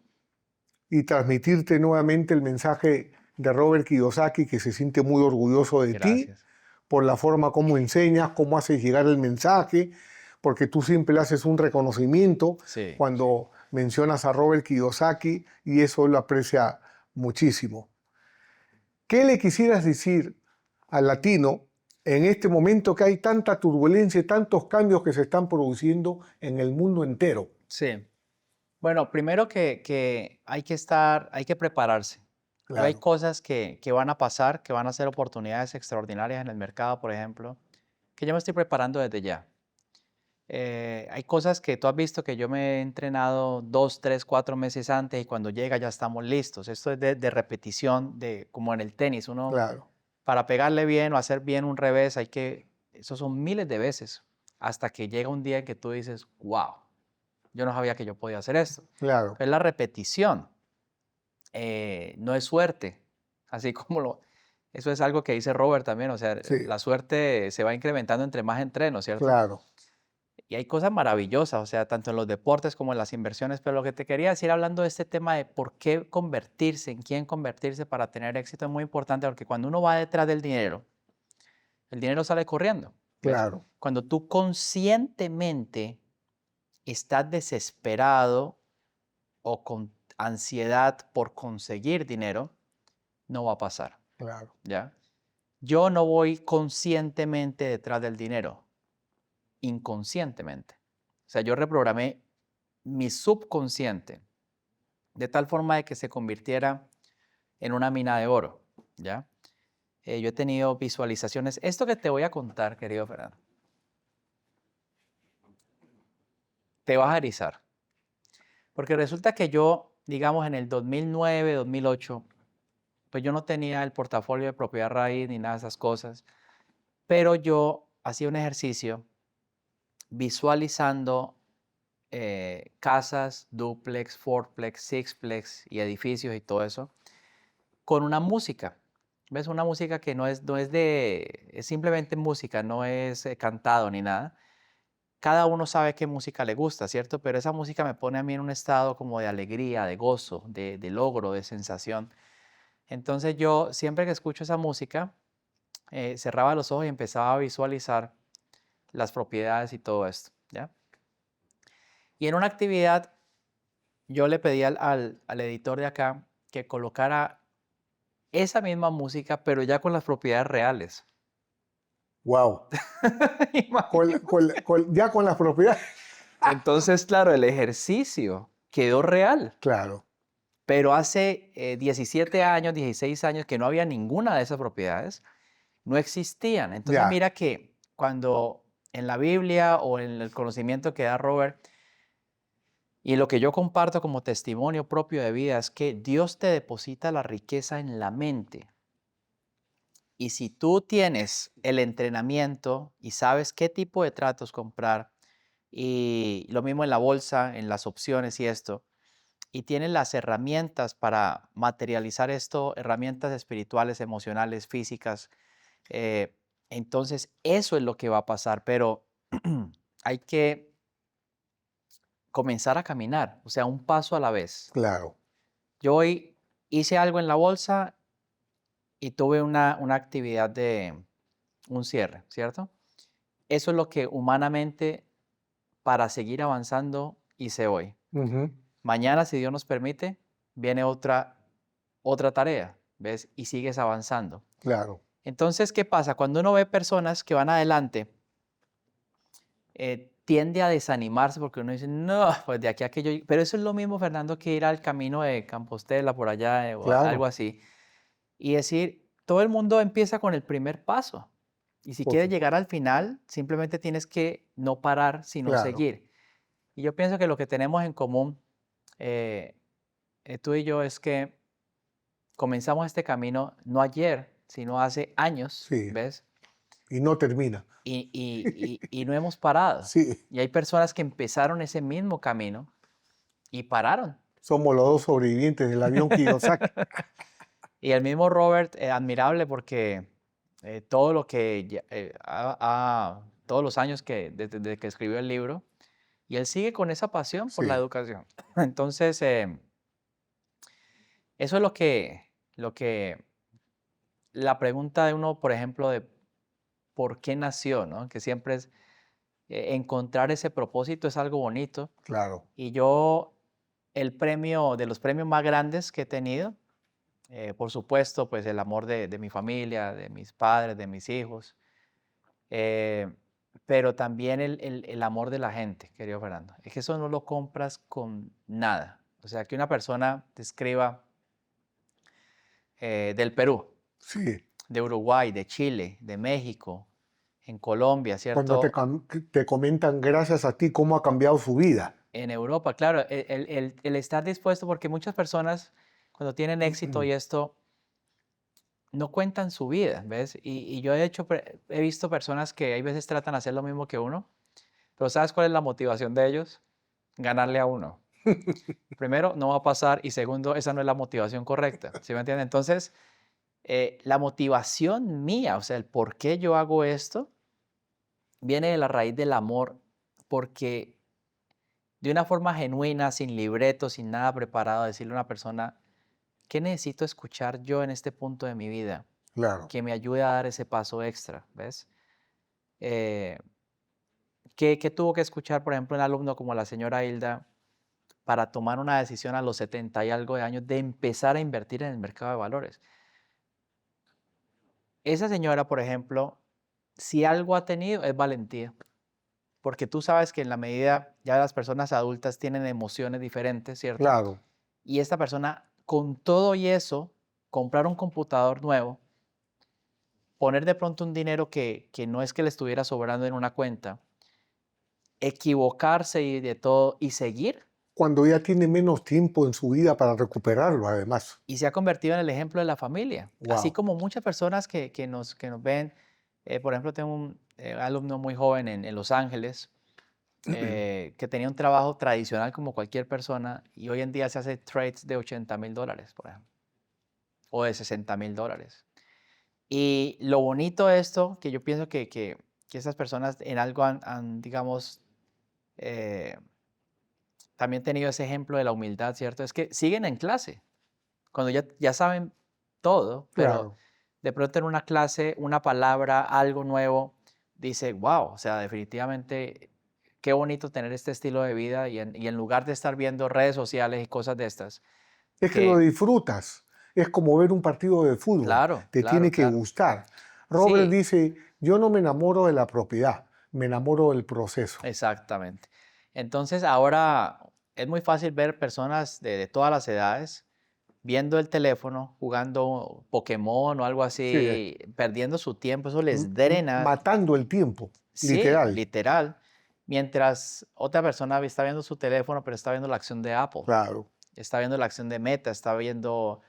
y transmitirte nuevamente el mensaje de Robert Kiyosaki, que se siente muy orgulloso de ti gracias. por la forma como enseñas, cómo haces llegar el mensaje, porque tú siempre le haces un reconocimiento Sí. cuando mencionas a Robert Kiyosaki y eso lo aprecia muchísimo. ¿Qué le quisieras decir al latino en este momento que hay tanta turbulencia y tantos cambios que se están produciendo en el mundo entero? Sí. Bueno, primero que hay que prepararse. Yo hay Claro, cosas que van a pasar, que van a ser oportunidades extraordinarias en el mercado, por ejemplo, que yo me estoy preparando desde ya. Hay cosas que tú has visto que yo me he entrenado 2, 3, 4 meses antes y cuando llega ya estamos listos. Esto es de repetición, de, como en el tenis. Uno, claro, para pegarle bien o hacer bien un revés, eso son miles de veces, hasta que llega un día en que tú dices, wow, yo no sabía que yo podía hacer esto. claro. Es la repetición, no es suerte, así como eso es algo que dice Robert también, o sea, Sí, la suerte se va incrementando entre más entreno, ¿cierto? claro, Y hay cosas maravillosas, o sea, tanto en los deportes como en las inversiones, pero lo que te quería decir hablando de este tema de por qué convertirse, en quién convertirse para tener éxito es muy importante, porque cuando uno va detrás del dinero, el dinero sale corriendo, ¿ves? claro, Cuando tú conscientemente estás desesperado o con ansiedad por conseguir dinero, no va a pasar, claro, ¿ya? Yo no voy conscientemente detrás del dinero, inconscientemente. O sea, yo reprogramé mi subconsciente de tal forma de que se convirtiera en una mina de oro, ¿ya? Yo he tenido visualizaciones. Esto que te voy a contar, querido Fernando, te vas a erizar. Porque resulta que yo, digamos, en el 2009, 2008, pues yo no tenía el portafolio de propiedad raíz ni nada de esas cosas, pero yo hacía un ejercicio visualizando casas, duplex, fourplex, sixplex y edificios y todo eso, con una música. ¿Ves? Una música que es simplemente música, no es cantado ni nada. Cada uno sabe qué música le gusta, ¿cierto? Pero esa música me pone a mí en un estado como de alegría, de gozo, de logro, de sensación. Entonces yo, siempre que escucho esa música, cerraba los ojos y empezaba a visualizar las propiedades y todo esto, ¿ya? Y en una actividad, yo le pedí al editor de acá que colocara esa misma música, pero ya con las propiedades reales. wow. Imagínate. Ya con las propiedades. Entonces, claro, el ejercicio quedó real, Claro, pero hace 17 años, 16 años que no había ninguna de esas propiedades, no existían. Entonces, ya, mira que cuando en la Biblia o en el conocimiento que da Robert y lo que yo comparto como testimonio propio de vida es que Dios te deposita la riqueza en la mente. Y si tú tienes el entrenamiento y sabes qué tipo de tratos comprar, y lo mismo en la bolsa, en las opciones y esto, y tienes las herramientas para materializar esto, herramientas espirituales, emocionales, físicas, eh, entonces eso es lo que va a pasar, pero hay que comenzar a caminar, o sea, un paso a la vez. Claro. Yo hoy hice algo en la bolsa y tuve una actividad de un cierre, ¿cierto? Eso es lo que humanamente, para seguir avanzando, hice hoy. Ujú. Mañana, si Dios nos permite, viene otra tarea, ¿ves? Y sigues avanzando. Claro. Entonces, ¿qué pasa? Cuando uno ve personas que van adelante, tiende a desanimarse porque uno dice, no, pues de aquí a que yo... Pero eso es lo mismo, Fernando, que ir al camino de Compostela por allá o algo Claro. así. Y decir, todo el mundo empieza con el primer paso. Y si Por quieres supuesto. llegar al final, simplemente tienes que no parar, sino Claro. seguir. Y yo pienso que lo que tenemos en común, eh, tú y yo, es que comenzamos este camino no ayer, sino hace años, Sí. ¿ves? Y no termina. Y no hemos parado. Sí. Y hay personas que empezaron ese mismo camino y pararon. Somos los dos sobrevivientes del avión Kiyosaki. Y el mismo Robert, admirable porque todo lo que todos los años que desde que escribió el libro, y él sigue con esa pasión por la Sí. educación. Entonces, eso es lo que la pregunta de uno, por ejemplo, de por qué nació, ¿no? Que siempre es encontrar ese propósito es algo bonito. Claro. Y yo, de los premios más grandes que he tenido, por supuesto, pues el amor de mi familia, de mis padres, de mis hijos, eh, pero también el amor de la gente, querido Fernando. Es que eso no lo compras con nada. O sea, que una persona te escriba del Perú, Sí. de Uruguay, de Chile, de México, en Colombia, Cuando ¿cierto? te comentan gracias a ti cómo ha cambiado su vida. En Europa, claro, el estar dispuesto, porque muchas personas cuando tienen éxito y esto, no cuentan su vida, ¿ves? Y yo he visto personas que hay veces tratan de hacer lo mismo que uno, pero ¿sabes cuál es la motivación de ellos? Ganarle a uno. Primero, no va a pasar y segundo, esa no es la motivación correcta, ¿sí me entienden? Entonces, la motivación mía, o sea, el por qué yo hago esto, viene de la raíz del amor, porque de una forma genuina, sin libreto, sin nada preparado, decirle a una persona, ¿qué necesito escuchar yo en este punto de mi vida Claro. que me ayude a dar ese paso extra? ¿Ves? Eh, ¿qué tuvo que escuchar, por ejemplo, un alumno como la señora Hilda para tomar una decisión a los 70 y algo de años de empezar a invertir en el mercado de valores? Esa señora, por ejemplo, si algo ha tenido es valentía, porque tú sabes que en la medida ya las personas adultas tienen emociones diferentes, ¿cierto? Claro. Y esta persona, con todo y eso, comprar un computador nuevo, poner de pronto un dinero que no es que le estuviera sobrando en una cuenta, equivocarse y de todo, y seguir, Cuando ya tiene menos tiempo en su vida para recuperarlo, además. y se ha convertido en el ejemplo de la familia. Así Wow. como muchas personas que nos ven, por ejemplo, tengo un alumno muy joven en Los Ángeles, que tenía un trabajo tradicional como cualquier persona, y hoy en día se hace trades de $80,000, por ejemplo, o de $60,000. Y lo bonito de esto, que yo pienso que esas personas en algo digamos, eh, también tenido ese ejemplo de la humildad, ¿cierto? Es que siguen en clase, cuando ya saben todo, pero Claro. de pronto en una clase, una palabra, algo nuevo, dice, wow, o sea, definitivamente, qué bonito tener este estilo de vida y en lugar de estar viendo redes sociales y cosas de estas, Es que lo que, disfrutas. Es como ver un partido de fútbol. claro, Te claro, tiene que claro. gustar. Robert Sí, dice, yo no me enamoro de la propiedad, me enamoro del proceso. exactamente. Entonces ahora es muy fácil ver personas de todas las edades viendo el teléfono, jugando Pokémon o algo Sí, así, perdiendo su tiempo, eso les drena, matando el tiempo, sí, literal. literal. Mientras otra persona está viendo su teléfono, pero está viendo la acción de Apple, Claro. está viendo la acción de Meta, está viendo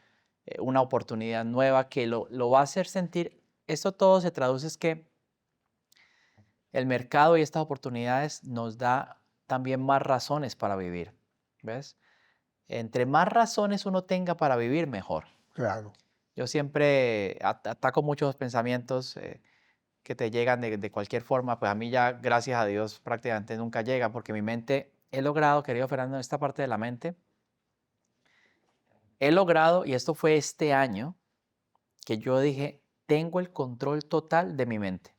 una oportunidad nueva que lo va a hacer sentir. Esto todo se traduce es que el mercado y estas oportunidades nos da también más razones para vivir, ¿ves? Entre más razones uno tenga para vivir, mejor. Claro. Yo siempre ataco muchos pensamientos que te llegan de cualquier forma, pues a mí ya, gracias a Dios, prácticamente nunca llegan, porque mi mente he logrado, querido Fernando, en esta parte de la mente, he logrado, y esto fue este año, que yo dije, tengo el control total de mi mente.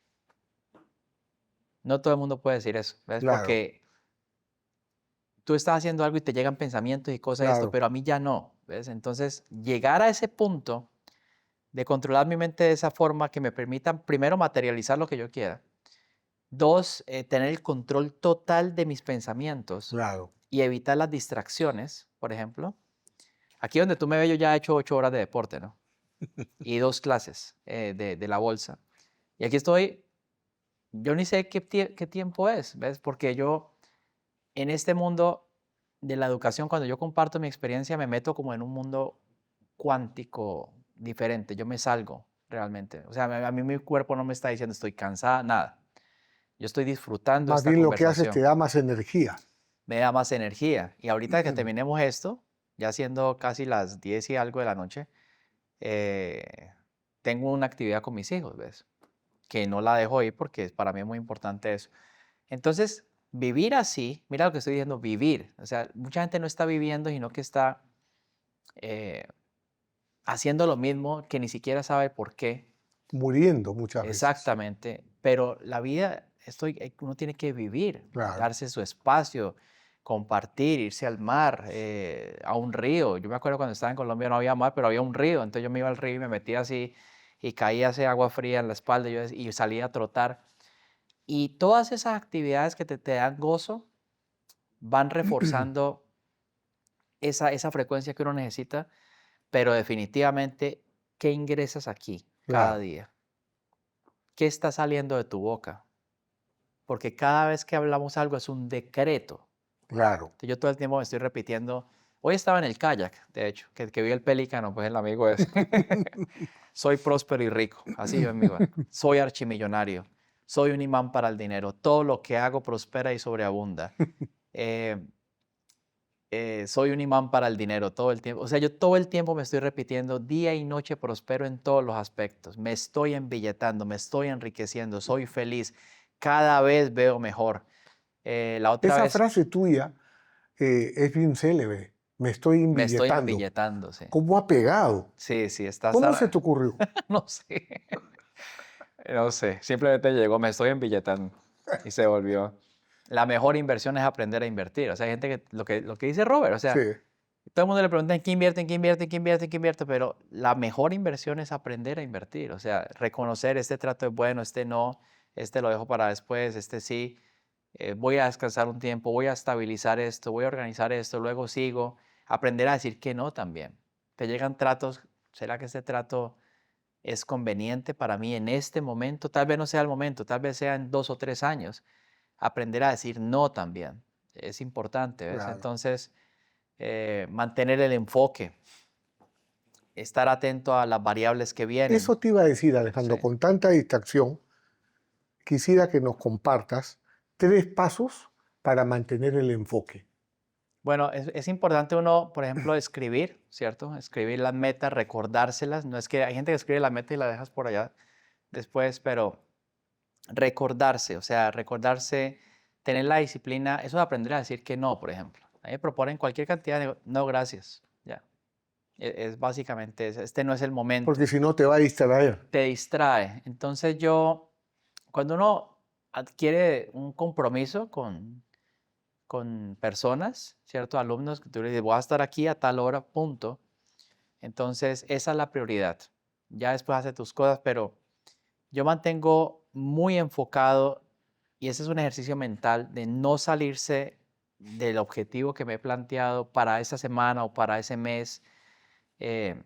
No todo el mundo puede decir eso, ¿ves? Claro, Porque tú estás haciendo algo y te llegan pensamientos y cosas de esto, claro. pero a mí ya no, ¿ves? Entonces, llegar a ese punto de controlar mi mente de esa forma que me permita, primero, materializar lo que yo quiera. Dos, tener el control total de mis pensamientos Claro. y evitar las distracciones, por ejemplo. Aquí donde tú me ves, yo ya he hecho 8 horas de deporte, ¿no? Y 2 clases de la bolsa. Y aquí estoy, yo ni sé qué tiempo es, ¿ves? Porque yo en este mundo de la educación, cuando yo comparto mi experiencia, me meto como en un mundo cuántico diferente. Yo me salgo realmente. O sea, a mí mi cuerpo no me está diciendo estoy cansada, nada. Yo estoy disfrutando Más esta bien lo que haces te conversación. da más energía. Me da más energía. Y ahorita que terminemos esto, ya siendo casi las 10 y algo de la noche, eh, tengo una actividad con mis hijos, ¿ves? Que no la dejo ir porque para mí es muy importante eso. Entonces, vivir así, mira lo que estoy diciendo, vivir. O sea, mucha gente no está viviendo, sino que está eh, haciendo lo mismo que ni siquiera sabe por qué. Muriendo muchas veces. Exactamente. Pero la vida, uno tiene que vivir, Claro. darse su espacio, compartir, irse al mar, a un río. Yo me acuerdo cuando estaba en Colombia no había mar, pero había un río. Entonces yo me iba al río y me metía así y caía ese agua fría en la espalda y salía a trotar. Y todas esas actividades que te dan gozo van reforzando esa frecuencia que uno necesita, pero definitivamente, ¿qué ingresas aquí cada Claro, día? ¿Qué está saliendo de tu boca? Porque cada vez que hablamos algo es un decreto. claro. Entonces, yo todo el tiempo me estoy repitiendo. Hoy estaba en el kayak, de hecho, que vi el pelícano, pues el amigo es. Soy próspero y rico, así yo en mi vida. Soy archimillonario. Soy un imán para el dinero. Todo lo que hago prospera y sobreabunda. Eh, soy un imán para el dinero todo el tiempo. O sea, yo todo el tiempo me estoy repitiendo, día y noche prospero en todos los aspectos. Me estoy embilletando, me estoy enriqueciendo, soy feliz. Cada vez veo mejor. La otra Esa vez frase tuya es bien célebre. Me estoy me estoy embilletando. embilletando, sí. ¿Cómo ha pegado? Sí, sí, ¿Cómo se te ocurrió? No sé, no sé. Simplemente llegó, me estoy embilletando y se volvió. La mejor inversión es aprender a invertir. O sea, hay gente lo que dice Robert, o Sí, sea, todo el mundo le pregunta en qué invierte, en qué invierte, en qué invierte, en qué invierte, pero la mejor inversión es aprender a invertir. O sea, reconocer este trato es bueno, este no, este lo dejo para después, este sí. Voy a descansar un tiempo, voy a estabilizar esto, voy a organizar esto, luego sigo. Aprender a decir que no también. Te llegan tratos, ¿será que este trato es conveniente para mí en este momento? Tal vez no sea el momento, tal vez sea en 2 o 3 años. Aprender a decir no también es importante, ¿ves? claro. Entonces, mantener el enfoque, estar atento a las variables que vienen. Eso te iba a decir, Sí. Alejandro, con tanta distracción, quisiera que nos compartas 3 pasos para mantener el enfoque. Bueno, es importante uno, por ejemplo, escribir, ¿cierto? Escribir las metas, recordárselas. No es que hay gente que escribe la meta y la dejas por allá después, pero recordarse, o sea, recordarse, tener la disciplina, eso de aprender a decir que no, por ejemplo. A mí me proponen cualquier cantidad de no, gracias, ya. Es básicamente, este no es el momento. Porque si no te va a distraer. Te distrae. Entonces cuando uno adquiere un compromiso con personas, ¿cierto? Alumnos, que tú le dices, voy a estar aquí a tal hora, punto. Entonces, esa es la prioridad. Ya después hace tus cosas, pero yo mantengo muy enfocado, y ese es un ejercicio mental, de no salirse del objetivo que me he planteado para esa semana o para ese mes. Eh,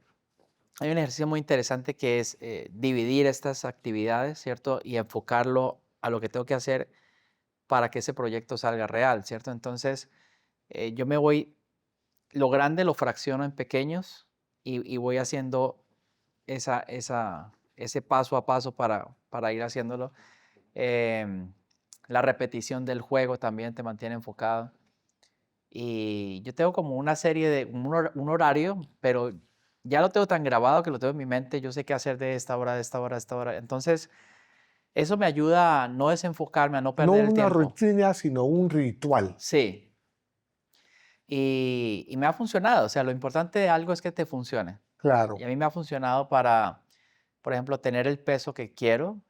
Hay un ejercicio muy interesante que es dividir estas actividades, ¿cierto? Y enfocarlo a lo que tengo que hacer para que ese proyecto salga real, ¿cierto? Entonces, yo me voy, lo grande lo fracciono en pequeños y voy haciendo ese paso a paso para ir haciéndolo. Em, la repetición del juego también te mantiene enfocado. Y yo tengo como una serie de un horario, pero ya lo tengo tan grabado que lo tengo en mi mente. Yo sé qué hacer de esta hora, de esta hora, de esta hora. Entonces, eso me ayuda a no desenfocarme, a no No perder el una tiempo. rutina, sino un ritual. Sí, Y me ha funcionado. O sea, lo importante de algo es que te funcione. Claro, Y a mí me ha funcionado para, por ejemplo, tener el peso que quiero.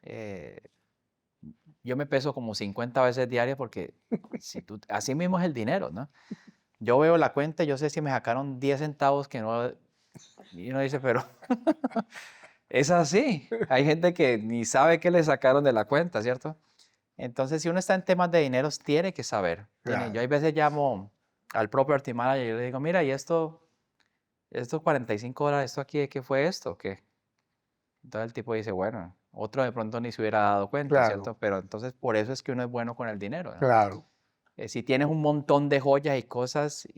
Yo me peso como 50 veces diarias porque si tú, así mismo es el dinero, ¿no? Yo veo la cuenta, yo sé si me sacaron 10 centavos que no... Y uno dice, pero es así. Hay gente que ni sabe qué le sacaron de la cuenta, ¿cierto? Entonces, si uno está en temas de dineros, tiene que saber. Yo claro. hay veces llamo al property manager y le digo, mira, ¿y estos $45, esto aquí, qué fue esto? ¿Qué? Entonces el tipo dice, bueno, otro de pronto ni se hubiera dado cuenta, Claro, ¿cierto? Pero entonces por eso es que uno es bueno con el dinero, ¿no? claro, Si tienes un montón de joyas y cosas,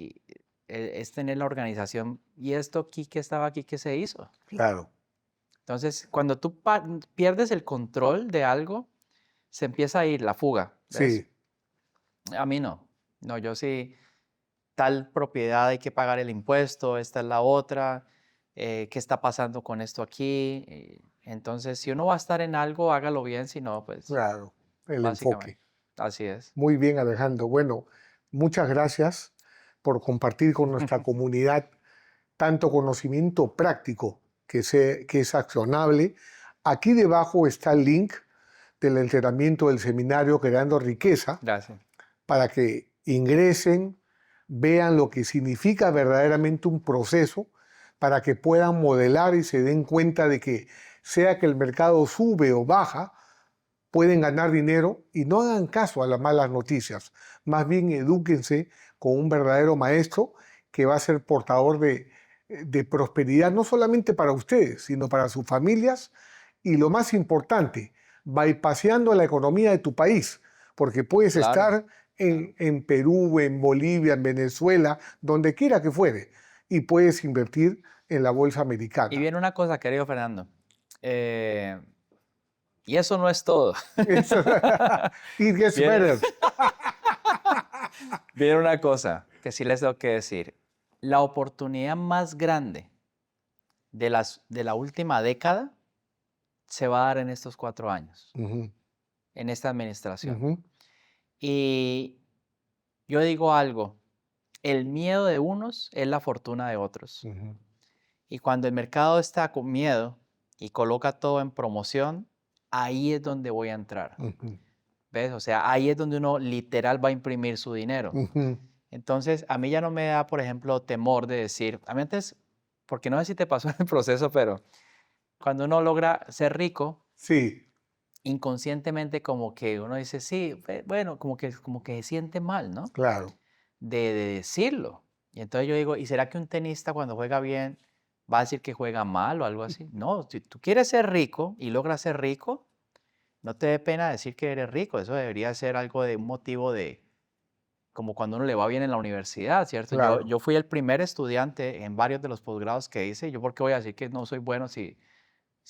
es tener la organización. ¿Y esto aquí que estaba aquí, qué se hizo? claro. Entonces, cuando tú pierdes el control de algo, se empieza a ir la fuga, ¿ves? Sí, A mí no. No, yo sí, tal propiedad hay que pagar el impuesto, esta es la otra, ¿qué está pasando con esto aquí? Entonces, si uno va a estar en algo, hágalo bien, si no, pues claro. El básicamente, enfoque. así es. Muy bien, Alejandro. Bueno, muchas gracias por compartir con nuestra comunidad tanto conocimiento práctico que es accionable. Aquí debajo está el link del entrenamiento del seminario Creando Riqueza Gracias. para que ingresen, vean lo que significa verdaderamente un proceso, para que puedan modelar y se den cuenta de que sea que el mercado sube o baja, pueden ganar dinero y no hagan caso a las malas noticias. Más bien edúquense con un verdadero maestro que va a ser portador de prosperidad, no solamente para ustedes, sino para sus familias y lo más importante, bypaseando la economía de tu país, porque puedes Claro. estar en Perú, en Bolivia, en Venezuela, donde quiera que fuere, y puedes invertir en la bolsa Y americana. viene una cosa, querido Fernando. eh, y eso no es todo. Eso- It gets Viene, better. viene una cosa que sí les tengo que decir. La oportunidad más grande de la última década se va a dar en estos 4 años, Ujú, en esta administración. ujú, Y yo digo algo, el miedo de unos es la fortuna de otros. ujú, Y cuando el mercado está con miedo y coloca todo en promoción, ahí es donde voy a entrar. ujú, ¿Ves? O sea, ahí es donde uno literal va a imprimir su dinero. ujú. Entonces, a mí ya no me da, por ejemplo, temor de decir, a mí antes, porque no sé si te pasó en el proceso, pero cuando uno logra ser rico, Sí, inconscientemente como que uno dice, sí, bueno, como que se siente mal, ¿no? claro, De decirlo. Y entonces yo digo, ¿y será que un tenista cuando juega bien va a decir que juega mal o algo así? No, si tú quieres ser rico y logras ser rico, no te dé pena decir que eres rico. Eso debería ser algo de un motivo de, como cuando uno le va bien en la universidad, ¿cierto? Yo, claro, yo fui el primer estudiante en varios de los posgrados que hice. ¿Yo por qué voy a decir que no soy bueno si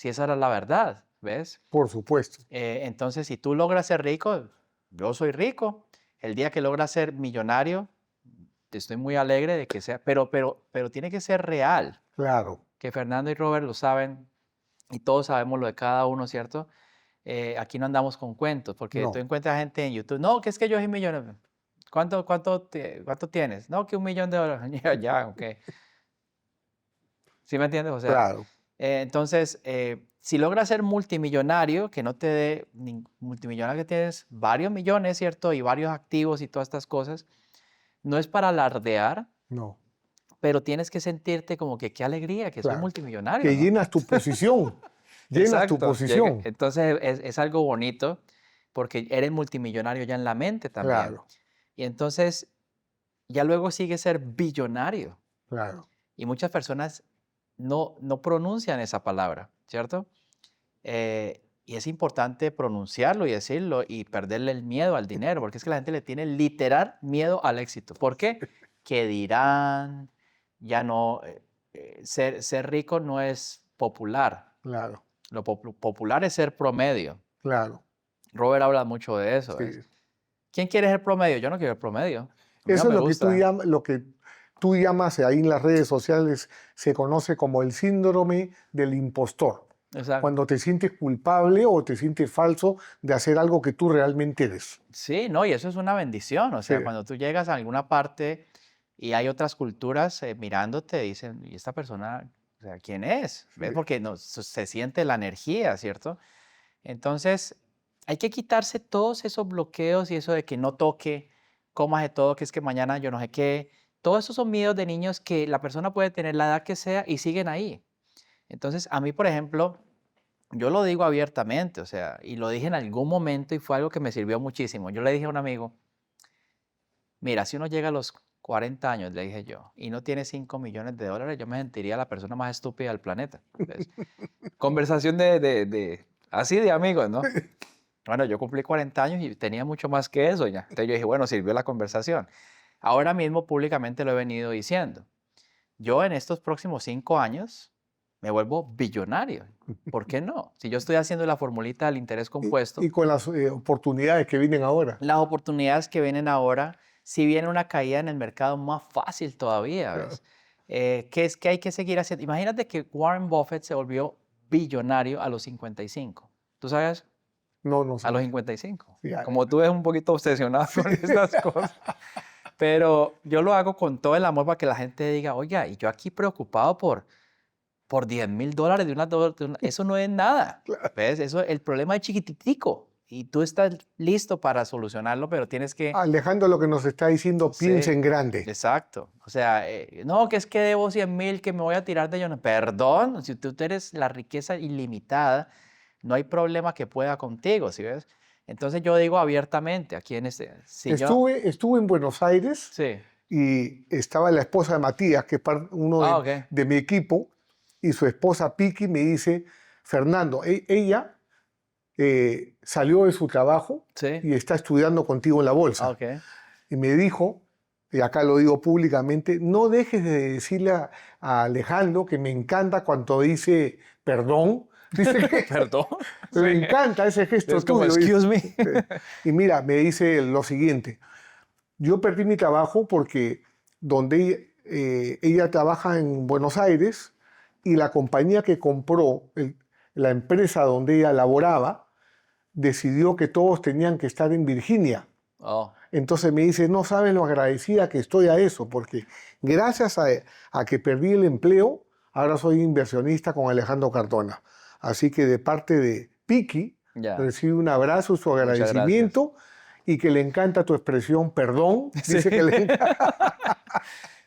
esa era la verdad? ¿Ves? por supuesto, Entonces, si tú logras ser rico, yo soy rico. El día que logras ser millonario, estoy muy alegre de que sea, pero tiene que ser real, claro, que Fernando y Robert lo saben y todos sabemos lo de cada uno, ¿cierto? Aquí no andamos con cuentos, porque tú no, encuentras gente en YouTube, no, que es que yo soy millonario. ¿Cuánto tienes? No, que $1.000.000. Ya, ya, ok. ¿Sí me entiendes? O sea, claro, entonces, si logras ser multimillonario, que no te dé multimillonario que tienes varios millones, ¿cierto? Y varios activos y todas estas cosas, no es para alardear, no, pero tienes que sentirte como que qué alegría que soy claro. multimillonario, Que ¿no? llenas tu posición, llenas tu Exacto. posición, Entonces es algo bonito porque eres multimillonario ya en la mente también. claro, Y entonces ya luego sigue ser billonario. claro, Y muchas personas no pronuncian esa palabra, ¿cierto? Y es importante pronunciarlo y decirlo y perderle el miedo al dinero, porque es que la gente le tiene literal miedo al éxito. ¿Por qué? ¿Qué dirán? Ya no, ser rico no es popular. claro, Lo popular es ser promedio. claro, Robert habla mucho de eso, ¿ves? sí. ¿Quién quiere ser promedio? Yo no quiero ser promedio. A mí no Eso es me gusta. lo que tú llamas ahí en las redes sociales, se conoce como el síndrome del impostor. Exacto. Cuando te sientes culpable o te sientes falso de hacer algo que tú realmente eres. Sí, no, y eso es una bendición. O Sí, sea, cuando tú llegas a alguna parte Y hay otras culturas mirándote, dicen, ¿y esta persona, o sea, quién es? ¿Ves? Sí. Porque no, se siente la energía, ¿cierto? Entonces, hay que quitarse todos esos bloqueos y eso de que no toque, comas de todo, que es que mañana yo no sé qué. Todos esos son miedos de niños que la persona puede tener la edad que sea y siguen ahí. Entonces, a mí, por ejemplo, yo lo digo abiertamente, o sea, y lo dije en algún momento y fue algo que me sirvió muchísimo. Yo le dije a un amigo, mira, si uno llega a los 40 años, le dije yo, y no tiene 5 millones de dólares, yo me sentiría la persona más estúpida del planeta. ¿Ves? Conversación así de amigos, ¿no? Bueno, yo cumplí 40 años y tenía mucho más que eso ya. Entonces yo dije, bueno, sirvió la conversación. Ahora mismo públicamente lo he venido diciendo. Yo en estos próximos 5 años me vuelvo billonario. ¿Por qué no? Si yo estoy haciendo la formulita del interés compuesto, Y con las oportunidades que vienen ahora. las oportunidades que vienen ahora, si viene una caída en el mercado, más fácil todavía, Claro. ¿ves? ¿Qué es que hay que seguir haciendo? Imagínate que Warren Buffett se volvió billonario a los 55. ¿Tú sabes? No, no A los sabía. 55. Sí, Como tú eres un poquito obsesionado con estas cosas. Pero yo lo hago con todo el amor para que la gente diga, oiga, y yo aquí preocupado por $10,000 eso no es nada. ¿Ves? Eso, el problema es chiquitico y tú estás listo para solucionarlo, pero tienes que... Alejandro lo que nos está diciendo, piensa Sí, en grande. exacto. O sea, no, que es que debo 100,000, que me voy a tirar de ellos. Perdón, si tú eres la riqueza ilimitada, no hay problema que pueda contigo, ¿sí ves? Entonces yo digo abiertamente aquí en este, si yo, Estuve en Buenos Aires sí, y estaba la esposa de Matías, que es uno ah, ok, de mi equipo, y su esposa Piki me dice, Fernando, ella salió de su trabajo sí, y está estudiando contigo en la ah, bolsa. ok. Y me dijo, y acá lo digo públicamente, no dejes de decirle a Alejandro que me encanta cuando dice perdón. Dice que Perdón, sí. le encanta ese gesto Es como, tuyo. Dice. excuse me. Y mira, me dice lo siguiente, yo perdí mi trabajo porque donde ella trabaja en Buenos Aires y la compañía que compró, la empresa donde ella laboraba, decidió que todos tenían que estar en Virginia. Oh, Entonces me dice, no sabes lo agradecida que estoy a eso, porque gracias a que perdí el empleo, ahora soy inversionista con Alejandro Cardona. Así que de parte de Piki, ya, recibe un abrazo, su muchas gracias. agradecimiento y que le encanta tu expresión perdón. Sí. Dice que le encanta.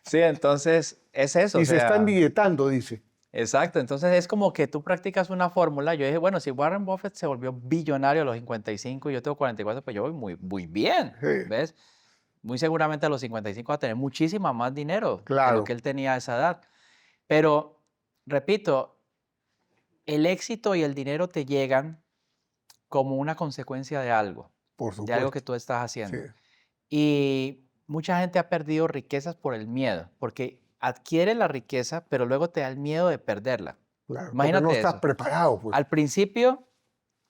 Sí, entonces es eso, o Y se está sea, embilletando, dice. exacto. Entonces es como que tú practicas una fórmula. Yo dije, bueno, si Warren Buffett se volvió billonario a los 55 y yo tengo 44, pues yo voy muy, muy bien, Sí, ¿ves? Muy seguramente a los 55 va a tener muchísima más dinero de lo que claro, él tenía a esa edad. Pero, repito, el éxito y el dinero te llegan como una consecuencia por de algo que supuesto. tú estás Sí, haciendo. Y mucha gente ha perdido riquezas por el miedo, porque adquiere la riqueza, pero luego te da el miedo de perderla. claro, porque no Imagínate estás eso. preparado, pues. Al principio,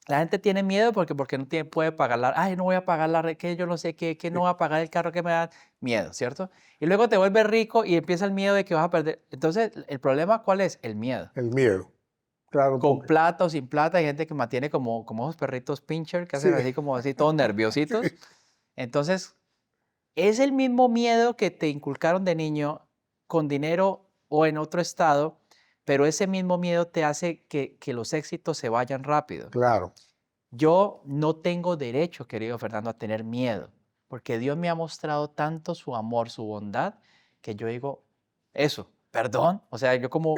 la gente tiene miedo porque no tiene, puede pagar ay, no voy a pagar que yo no sé qué, que no voy a pagar el carro que me da miedo, ¿cierto? Y luego te vuelves rico y empieza el miedo de que vas a perder. Entonces, ¿el problema cuál es? El miedo. El miedo, claro, Con porque plata o sin plata, hay gente que mantiene como esos perritos pincher que sí, hacen así como así todos nerviositos. Entonces, es el mismo miedo que te inculcaron de niño con dinero o en otro estado, pero ese mismo miedo te hace que los éxitos se vayan rápido. claro. Yo no tengo derecho, querido Fernando, a tener miedo, porque Dios me ha mostrado tanto su amor, su bondad, que yo digo, eso, perdón. O sea, yo cómo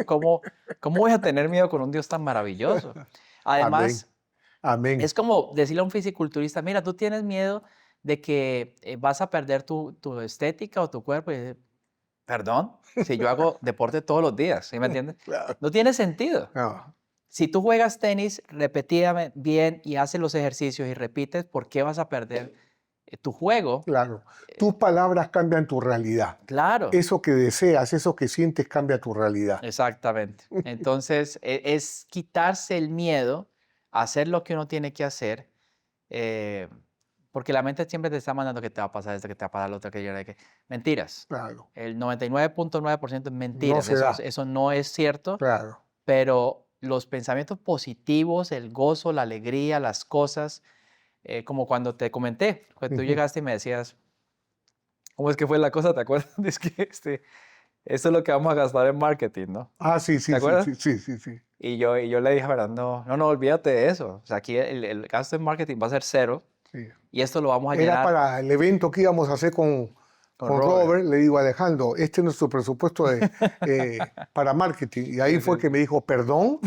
voy a tener miedo con un Dios tan maravilloso. Amén, Además, amén. es como decirle a un fisiculturista, mira, tú tienes miedo de que vas a perder tu estética o tu cuerpo. Y dice, perdón, si yo hago deporte todos los días, ¿sí me entiendes? Claro. No tiene sentido. No, Si tú juegas tenis repetidamente bien y haces los ejercicios y repites, ¿por qué vas a perder tu juego? claro. Tus palabras cambian tu realidad. Claro, Eso que deseas, eso que sientes cambia tu realidad. exactamente. Entonces, es quitarse el miedo a hacer lo que uno tiene que hacer, eh, porque la mente siempre te está mandando que te va a pasar esto, que te va a pasar lo otro, que yo, que... Mentiras. Claro. El 99.9% es No mentiras. se da. Eso no es cierto, Claro. pero los pensamientos positivos, el gozo, la alegría, las cosas, como cuando te comenté, cuando tú Ujú. llegaste y me decías, ¿Cómo es que fue la cosa? ¿Te acuerdas? Es que esto es lo que vamos a gastar en marketing, ¿no? Ah, sí, sí, ¿Te sí, acuerdas? sí, sí, sí, sí. Y yo le dije a Fernando, no, olvídate de eso. O sea, aquí el gasto en marketing va a ser cero Sí. y esto lo vamos a Era llenar para el evento que íbamos a hacer con con Robert. Robert. Le digo, Alejandro, este es nuestro presupuesto para marketing. Y ahí Sí, fue sí. que me dijo, ¿perdón?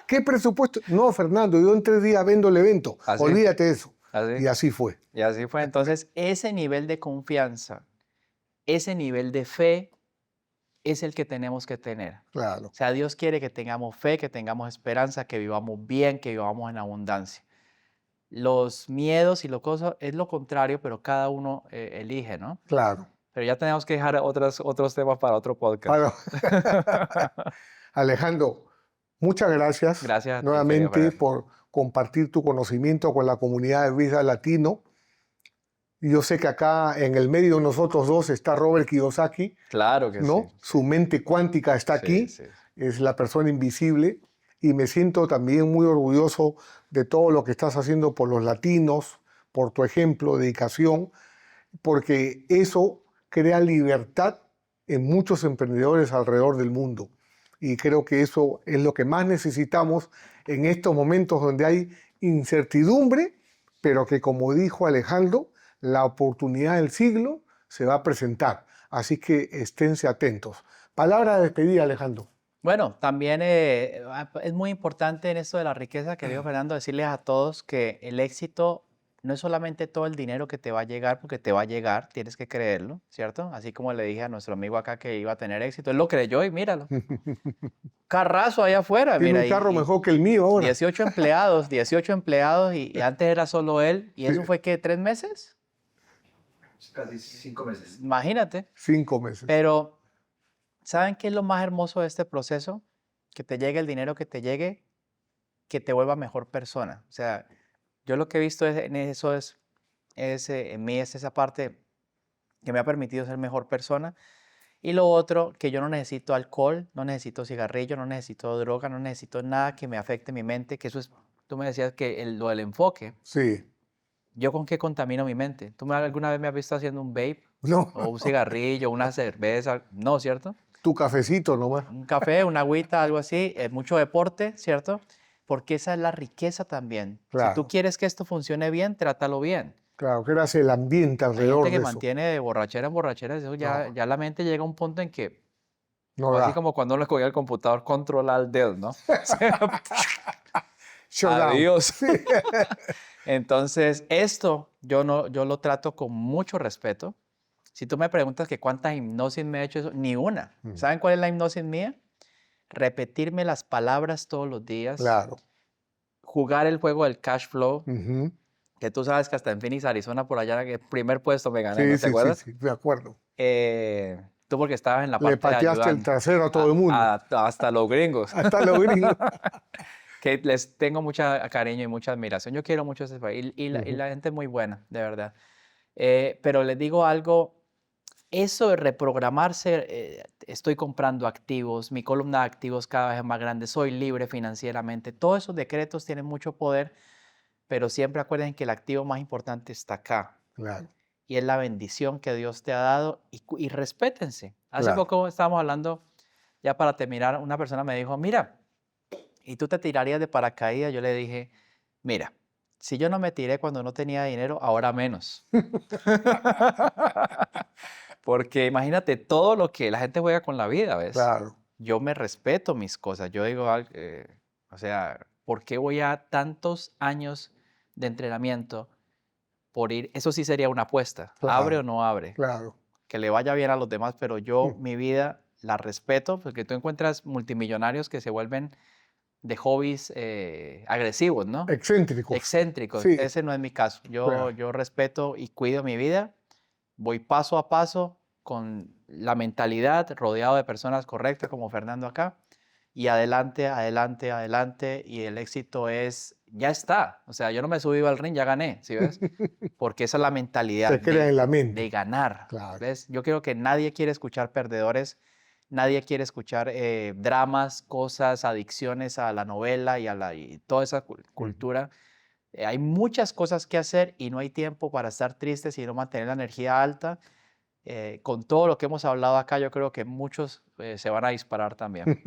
¿Qué presupuesto? No, Fernando, yo en 3 días vendo el evento. ¿Así? Olvídate de eso. ¿Así? Y así fue. Y así fue. Entonces, ese nivel de confianza, ese nivel de fe es el que tenemos que tener. Claro. O sea, Dios quiere que tengamos fe, que tengamos esperanza, que vivamos bien, que vivamos en abundancia. Los miedos y las cosas es lo contrario, pero cada uno elige, ¿no? Claro. Pero ya tenemos que dejar otros temas para otro podcast. Alejandro, muchas gracias Gracias a ti, querido nuevamente Fernando. por compartir tu conocimiento con la comunidad de Visa Latino. Y yo sé que acá en el medio de nosotros dos está Robert Kiyosaki, Claro que ¿no? sí. Su mente cuántica está aquí, Sí. es la persona invisible. Y me siento también muy orgulloso de todo lo que estás haciendo por los latinos, por tu ejemplo, dedicación, porque eso crea libertad en muchos emprendedores alrededor del mundo. Y creo que eso es lo que más necesitamos en estos momentos donde hay incertidumbre, pero que, como dijo Alejandro, la oportunidad del siglo se va a presentar. Así que esténse atentos. Palabra de despedida, Alejandro. Bueno, también es muy importante en esto de la riqueza, querido Fernando, decirles a todos que el éxito no es solamente todo el dinero que te va a llegar, porque te va a llegar, tienes que creerlo, ¿cierto? Así como le dije a nuestro amigo acá que iba a tener éxito, él lo creyó y míralo. Carrazo allá afuera, Tiene mira, un carro y mejor que el mío ahora. 18 empleados y antes era solo él. ¿Y eso Sí. fue qué, 3 meses? Casi 5 meses. Imagínate. 5 meses. Pero, ¿saben qué es lo más hermoso de este proceso? Que te llegue el dinero que te llegue, que te vuelva mejor persona. O sea, yo lo que he visto en eso en mí es esa parte que me ha permitido ser mejor persona. Y lo otro, que yo no necesito alcohol, no necesito cigarrillo, no necesito droga, no necesito nada que me afecte mi mente, que eso es, tú me decías que lo del enfoque, Sí. ¿yo con qué contamino mi mente? ¿Tú alguna vez me has visto haciendo un vape No, o un cigarrillo, una cerveza? No, ¿cierto? tu cafecito nomás. Un café, una agüita, algo así, mucho deporte, ¿cierto? Porque esa es la riqueza también. Si tú Claro, quieres que esto funcione bien, trátalo bien. claro, que eras el ambiente Hay alrededor gente que de eso. mantiene de borrachera en borrachera, eso ya, No, ya la mente llega a un punto en que, no o así da. como cuando uno le cogía el computador, control alt del, ¿no? Shutdown. Adiós. Sí. Entonces, esto yo lo trato con mucho respeto. Si tú me preguntas que cuántas hipnosis me he hecho, eso, ni una. ¿Saben cuál es la hipnosis mía? Repetirme las palabras todos los días, Claro. jugar el juego del cash flow, Ujú. que tú sabes que hasta en Phoenix, Arizona, por allá, en el primer puesto me gané, ¿no Sí, te sí, sí, acuerdas? sí, de acuerdo. Tú porque estabas en la Le parte de pateaste el ayudando trasero a todo el mundo, hasta los gringos. hasta los gringos. Que les tengo mucha cariño y mucha admiración. Yo quiero mucho ese país y Ujú. la gente es muy buena, de verdad. Pero les digo algo, eso de reprogramarse, estoy comprando activos, mi columna de activos cada vez es más grande, soy libre financieramente, todos esos decretos tienen mucho poder, pero siempre acuérdense que el activo más importante está acá Claro, y es la bendición que Dios te ha dado y respétense. Hace claro. poco estábamos hablando, ya para terminar, una persona me dijo, mira, ¿y tú te tirarías de paracaídas? Yo le dije, mira, si yo no me tiré cuando no tenía dinero, ahora menos. Porque imagínate todo lo que la gente juega con la vida, ¿ves? Claro. Yo me respeto mis cosas. Yo digo, o sea, ¿por qué voy a tantos años de entrenamiento por ir? Eso sí sería una apuesta. ¿Abre Claro. o no abre? Claro. Que le vaya bien a los demás, pero yo mi vida la respeto porque tú encuentras multimillonarios que se vuelven de hobbies agresivos, ¿no? Excéntricos. Excéntricos. Sí, Ese no es mi caso. claro. Yo respeto y cuido mi vida. Voy paso a paso con la mentalidad, rodeado de personas correctas como Fernando acá. Y adelante, adelante, adelante. Y el éxito ya está. O sea, yo no me he subido al ring, ya gané, ¿sí ves? Porque esa es la mentalidad Se crea en la de mente. ganar. Claro. ¿Ves? Yo creo que nadie quiere escuchar perdedores. Nadie quiere escuchar dramas, cosas, adicciones a la novela y toda esa cultura. Hay muchas cosas que hacer y no hay tiempo para estar tristes y no mantener la energía alta. Con todo lo que hemos hablado acá, yo creo que muchos se van a disparar también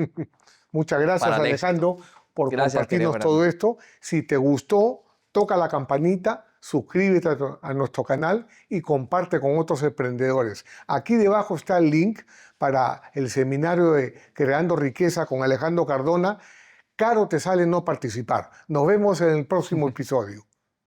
Muchas gracias, para el éxito. Alejandro, por Gracias, querido compartirnos todo Fernando. esto. Si te gustó, toca la campanita, suscríbete a nuestro canal y comparte con otros emprendedores. Aquí debajo está el link para el seminario de Creando Riqueza con Alejandro Cardona. Caro te sale no participar. Nos vemos en el próximo episodio.